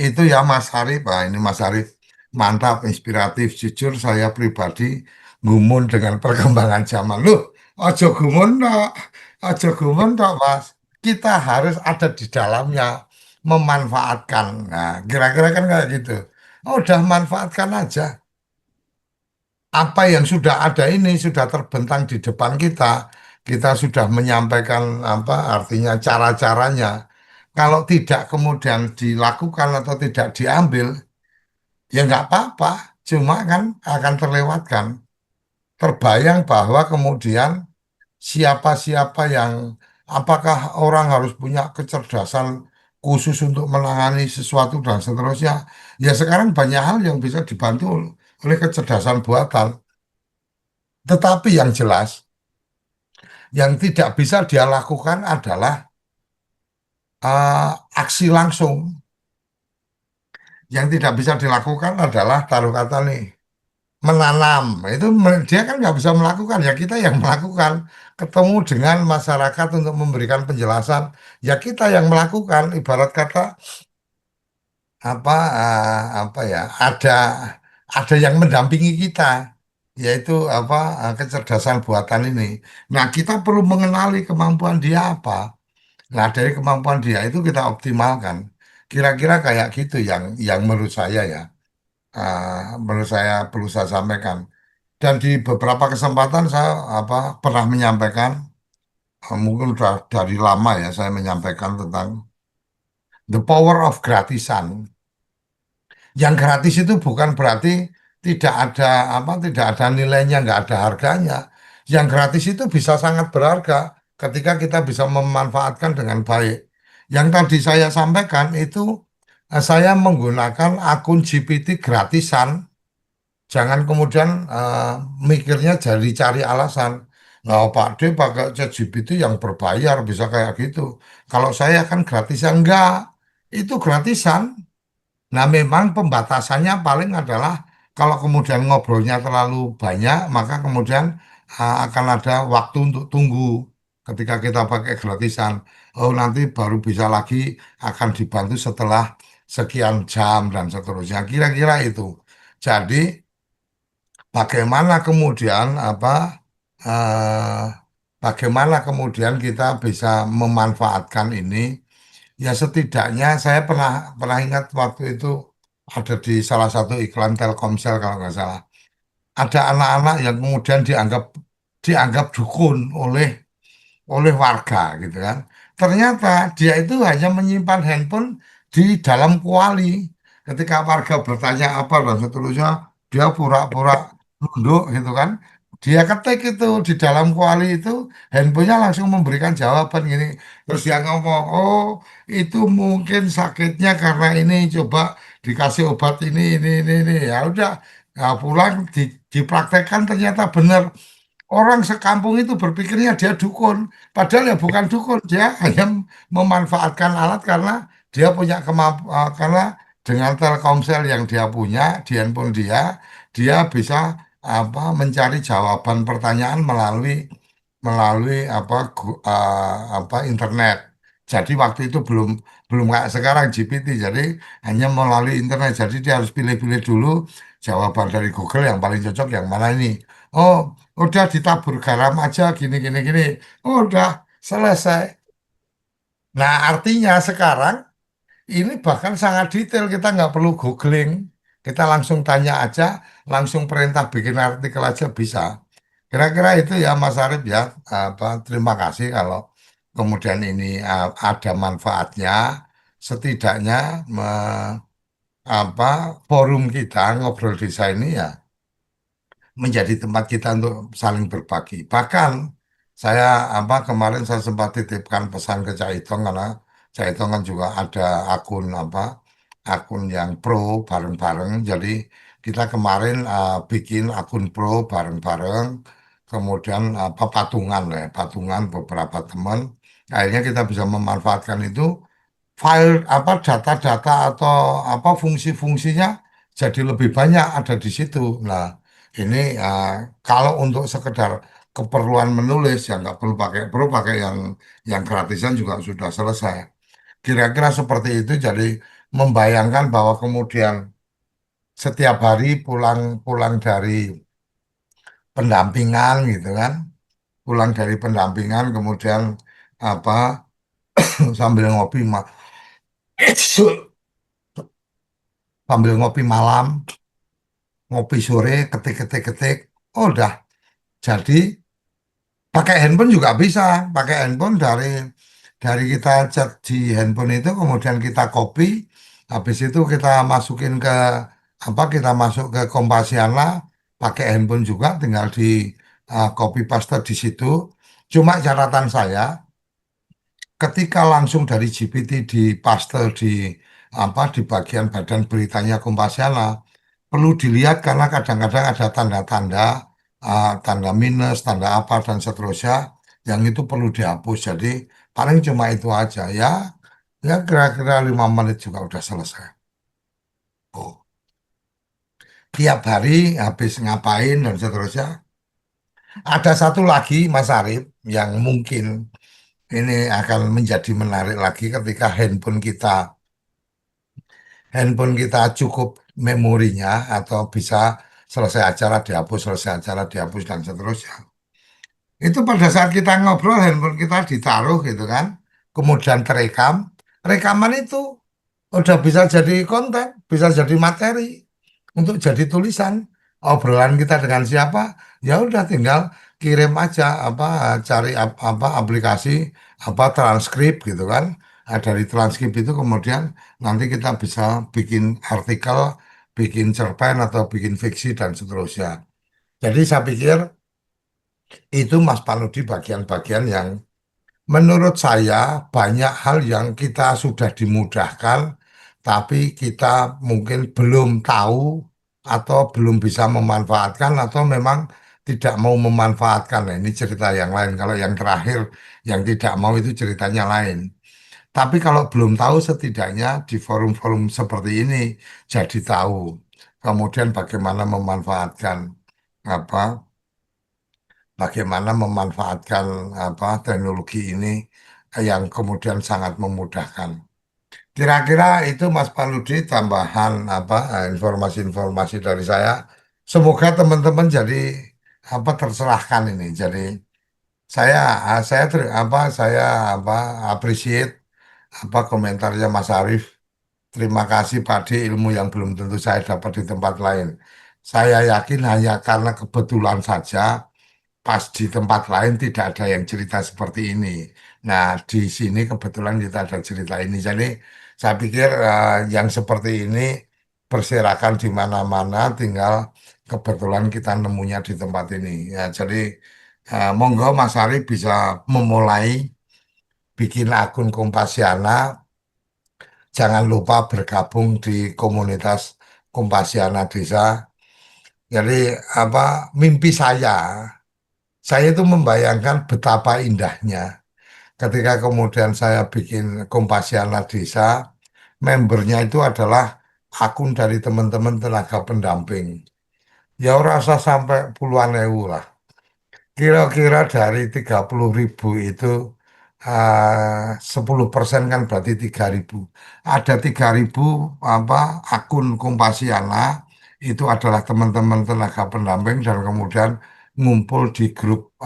S2: itu ya Mas Harif, ini Mas Harif mantap, inspiratif. Jujur saya pribadi gumun dengan perkembangan zaman. Loh, ojo gumun dok, ojo gumun dok Mas. Kita harus ada di dalamnya, memanfaatkan. Nah, kira-kira kan kayak gitu. Oh, udah manfaatkan aja. Apa yang sudah ada ini sudah terbentang di depan kita. Kita sudah menyampaikan apa artinya cara-caranya. Kalau tidak kemudian dilakukan atau tidak diambil, ya nggak apa-apa. Cuma kan akan terlewatkan. Terbayang bahwa kemudian siapa-siapa yang, apakah orang harus punya kecerdasan khusus untuk menangani sesuatu dan seterusnya. Ya sekarang banyak hal yang bisa dibantu oleh kecerdasan buatan. Tetapi yang jelas, yang tidak bisa dia lakukan adalah aksi langsung. Yang tidak bisa dilakukan adalah taruh kata nih menanam. Itu dia kan nggak bisa melakukan. Ya kita yang melakukan. Ketemu dengan masyarakat untuk memberikan penjelasan. Ya kita yang melakukan. Ibarat kata apa apa ya ada yang mendampingi kita. Yaitu apa kecerdasan buatan ini. Nah kita perlu mengenali kemampuan dia apa. Nah, dari kemampuan dia itu kita optimalkan. Kira-kira kayak gitu yang menurut saya ya, menurut saya perlu saya sampaikan. Dan di beberapa kesempatan saya apa pernah menyampaikan, mungkin sudah dari lama ya saya menyampaikan tentang the power of gratisan. Yang gratis itu bukan berarti tidak ada apa, tidak ada nilainya, nggak ada harganya. Yang gratis itu bisa sangat berharga ketika kita bisa memanfaatkan dengan baik. Yang tadi saya sampaikan itu saya menggunakan akun GPT gratisan. Jangan kemudian mikirnya jadi cari alasan. Nah, Pak D pakai ChatGPT yang berbayar bisa kayak gitu. Kalau saya kan gratisan enggak. Itu gratisan. Nah, memang pembatasannya paling adalah kalau kemudian ngobrolnya terlalu banyak, maka kemudian akan ada waktu untuk tunggu ketika kita pakai gratisan. Oh, nanti baru bisa lagi akan dibantu setelah sekian jam dan seterusnya. Kira-kira itu. Jadi, bagaimana kemudian eh, bagaimana kemudian kita bisa memanfaatkan ini? Ya setidaknya saya pernah pernah ingat waktu itu ada di salah satu iklan Telkomsel kalau nggak salah. Ada anak-anak yang kemudian dianggap dianggap dukun oleh warga gitu kan. Ternyata dia itu hanya menyimpan handphone di dalam kuali. Ketika warga bertanya apa dan seterusnya, dia pura-pura nunduk gitu kan. Dia ketik itu di dalam kuali itu, handphonenya langsung memberikan jawaban gini. Terus dia ngomong, oh itu mungkin sakitnya karena ini, coba dikasih obat ini. Ya udah, ya pulang dipraktekkan ternyata benar. Orang sekampung itu berpikirnya dia dukun, padahal ya bukan dukun, dia hanya memanfaatkan alat karena dia punya kemampuan, karena dengan Telkomsel yang dia punya di handphone dia bisa apa mencari jawaban pertanyaan melalui melalui apa internet. Jadi waktu itu belum belum kayak sekarang GPT, jadi hanya melalui internet. Jadi dia harus pilih-pilih dulu jawaban dari Google yang paling cocok yang mana ini. Oh, udah ditabur garam aja gini. Oh, udah selesai. Nah, artinya sekarang ini bahkan sangat detail. Kita nggak perlu googling. Kita langsung tanya aja, langsung perintah bikin artikel aja bisa. Kira-kira itu ya Mas Arief ya. Apa, terima kasih kalau kemudian ini ada manfaatnya. Setidaknya apa forum kita ngobrol desa ini ya menjadi tempat kita untuk saling berbagi. Bahkan saya kemarin saya sempat titipkan pesan ke Cak Itong karena Cak Itong kan juga ada akun akun yang pro bareng-bareng. Jadi kita kemarin bikin akun pro bareng-bareng. Kemudian patungan lah, ya, patungan beberapa teman. Akhirnya kita bisa memanfaatkan itu file data-data atau fungsi-fungsinya jadi lebih banyak ada di situ. Nah, ini kalau untuk sekedar keperluan menulis ya nggak perlu pakai perlu pakai yang gratisan juga sudah selesai. Kira-kira seperti itu jadi membayangkan bahwa kemudian setiap hari pulang dari pendampingan gitu kan, pulang dari pendampingan kemudian apa sambil ngopi sambil ngopi malam ngopi sore, ketik-ketik-ketik. Oh, udah. Jadi pakai handphone juga bisa. Pakai handphone dari kita chat di handphone itu, kemudian kita copy. Habis itu kita masukin ke kita masuk ke Kompasiana, pakai handphone juga, tinggal di copy paste di situ. Cuma catatan saya, ketika langsung dari GPT di paste di bagian badan beritanya Kompasiana, perlu dilihat karena kadang-kadang ada tanda-tanda, tanda minus, tanda apa dan seterusnya, yang itu perlu dihapus. Jadi paling cuma itu aja ya, ya kira-kira 5 menit juga udah selesai. Oh, tiap hari habis ngapain dan seterusnya. Ada satu lagi Mas Arief yang mungkin ini akan menjadi menarik lagi ketika handphone kita cukup memorinya atau bisa selesai acara dihapus, selesai acara dihapus dan seterusnya. Itu pada saat kita ngobrol, handphone kita ditaruh gitu kan, kemudian terekam, rekaman itu udah bisa jadi konten, bisa jadi materi untuk jadi tulisan. Obrolan kita dengan siapa, ya udah tinggal kirim aja cari aplikasi transkrip gitu kan. Nah, dari transkrip itu kemudian nanti kita bisa bikin artikel, bikin cerpen atau bikin fiksi dan seterusnya. Jadi saya pikir itu Mas Panudi bagian-bagian yang menurut saya banyak hal yang kita sudah dimudahkan, tapi kita mungkin belum tahu atau belum bisa memanfaatkan atau memang tidak mau memanfaatkan. Nah, ini cerita yang lain. Kalau yang terakhir yang tidak mau itu ceritanya lain. Tapi kalau belum tahu setidaknya di forum-forum seperti ini jadi tahu. Kemudian bagaimana memanfaatkan apa bagaimana memanfaatkan teknologi ini yang kemudian sangat memudahkan. Kira-kira itu Mas Paludi tambahan informasi-informasi dari saya. Semoga teman-teman jadi tercerahkan ini. Jadi saya saya appreciate komentarnya Mas Arief. Terima kasih Pak ilmu yang belum tentu saya dapat di tempat lain. Saya yakin hanya karena kebetulan saja pas di tempat lain tidak ada yang cerita seperti ini. Nah, di sini kebetulan kita ada cerita ini. Jadi, saya pikir yang seperti ini berserakan di mana-mana, tinggal kebetulan kita nemunya di tempat ini. Ya, jadi, monggo Mas Ari bisa memulai bikin akun Kompasiana. Jangan lupa bergabung di komunitas Kompasiana Desa. Jadi, mimpi saya itu membayangkan betapa indahnya ketika kemudian saya bikin Kompasiana Desa, membernya itu adalah akun dari teman-teman tenaga pendamping. Ya rasa sampai puluhan ribu lah. Kira-kira dari 30.000 itu 10% kan berarti 3.000. Ada 3.000 akun Kompasiana itu adalah teman-teman tenaga pendamping dan kemudian ngumpul di grup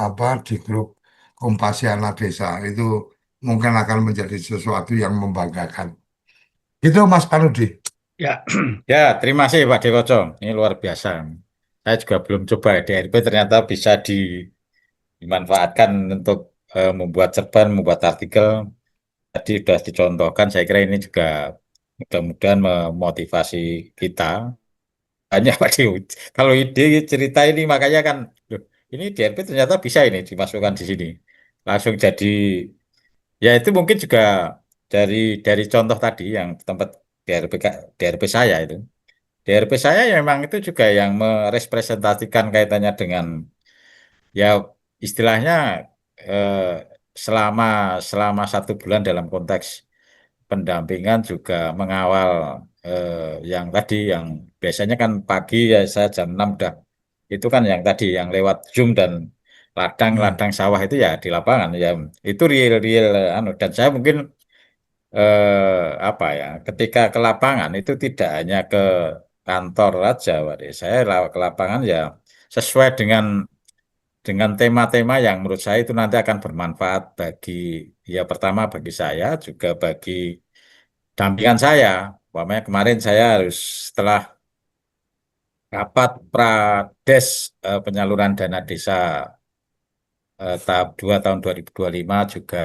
S2: Kompasiana Desa itu mungkin akan menjadi sesuatu yang membanggakan. Itu Mas Panudi.
S1: Ya, ya, terima kasih Pak Dewojo. Ini luar biasa. Saya juga belum coba DRP ternyata bisa dimanfaatkan untuk membuat cerpen, membuat artikel. Tadi sudah dicontohkan, saya kira ini juga mudah-mudahan memotivasi kita. Hanya Pak Dewi, kalau ide cerita ini makanya kan, loh, ini DRP ternyata bisa ini dimasukkan di sini. Langsung jadi, ya itu mungkin juga dari contoh tadi yang tempat DRP, DRP saya itu. DRP saya ya memang itu juga yang merepresentasikan kaitannya dengan, ya istilahnya eh, selama 1 bulan dalam konteks pendampingan juga mengawal yang tadi yang biasanya kan pagi ya saya jam 6 udah itu kan yang tadi yang lewat Zoom dan
S2: Hmm.
S1: ladang-ladang sawah itu ya di lapangan ya itu real-real anu dan saya mungkin apa ya ketika ke lapangan itu tidak hanya ke kantor aja Pak De. Saya ke lapangan ya sesuai dengan tema-tema yang menurut saya itu nanti akan bermanfaat bagi ya pertama bagi saya juga bagi dampingan saya. Umpamanya kemarin saya harus setelah rapat Prades penyaluran dana desa tahap 2 tahun 2025 juga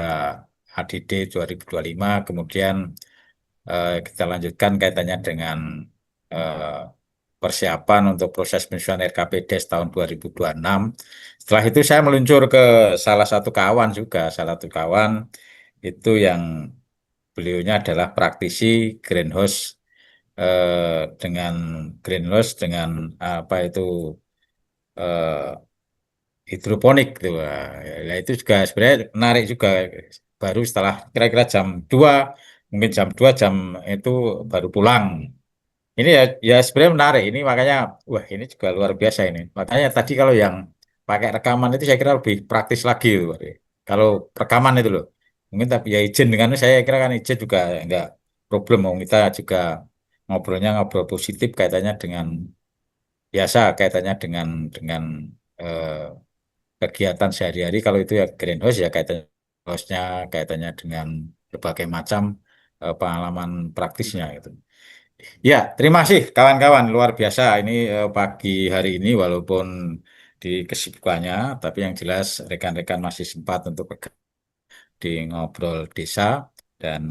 S1: ADD 2025 kemudian kita lanjutkan kaitannya dengan eh, persiapan untuk proses penyusunan RKPDes tahun 2026. Setelah itu saya meluncur ke salah satu kawan juga, salah satu kawan itu yang beliaunya adalah praktisi greenhouse dengan greenhouse dengan apa itu eh, hidroponik gitu. Nah, itu juga sebenarnya menarik juga baru setelah kira-kira jam 2 mungkin jam 2 jam itu baru pulang. Ini ya sebenarnya menarik ini makanya wah ini juga luar biasa ini. Makanya tadi kalau yang pakai rekaman itu saya kira lebih praktis lagi itu, Pak. Kalau rekaman itu loh. Mungkin tapi ya izin dengan saya kira kan izin juga enggak problem mau kita juga ngobrolnya ngobrol positif kaitannya dengan biasa kaitannya dengan eh, kegiatan sehari-hari kalau itu ya greenhouse ya kaitannya house-nya kaitannya dengan berbagai macam pengalaman praktisnya gitu. Ya, terima kasih kawan-kawan luar biasa ini pagi hari ini walaupun di kesibukannya tapi yang jelas rekan-rekan masih sempat untuk di ngobrol desa dan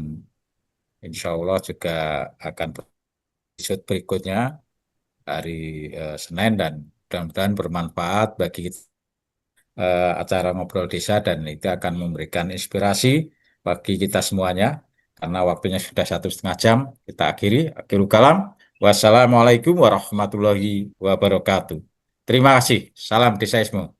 S1: insya Allah juga akan episode berikutnya hari Senin dan mudah-mudahan bermanfaat bagi kita acara ngobrol desa dan itu akan memberikan inspirasi bagi kita semuanya karena waktunya sudah 1,5 jam kita akhiri akhirul kalam wassalamualaikum warahmatullahi wabarakatuh terima kasih salam desaisme.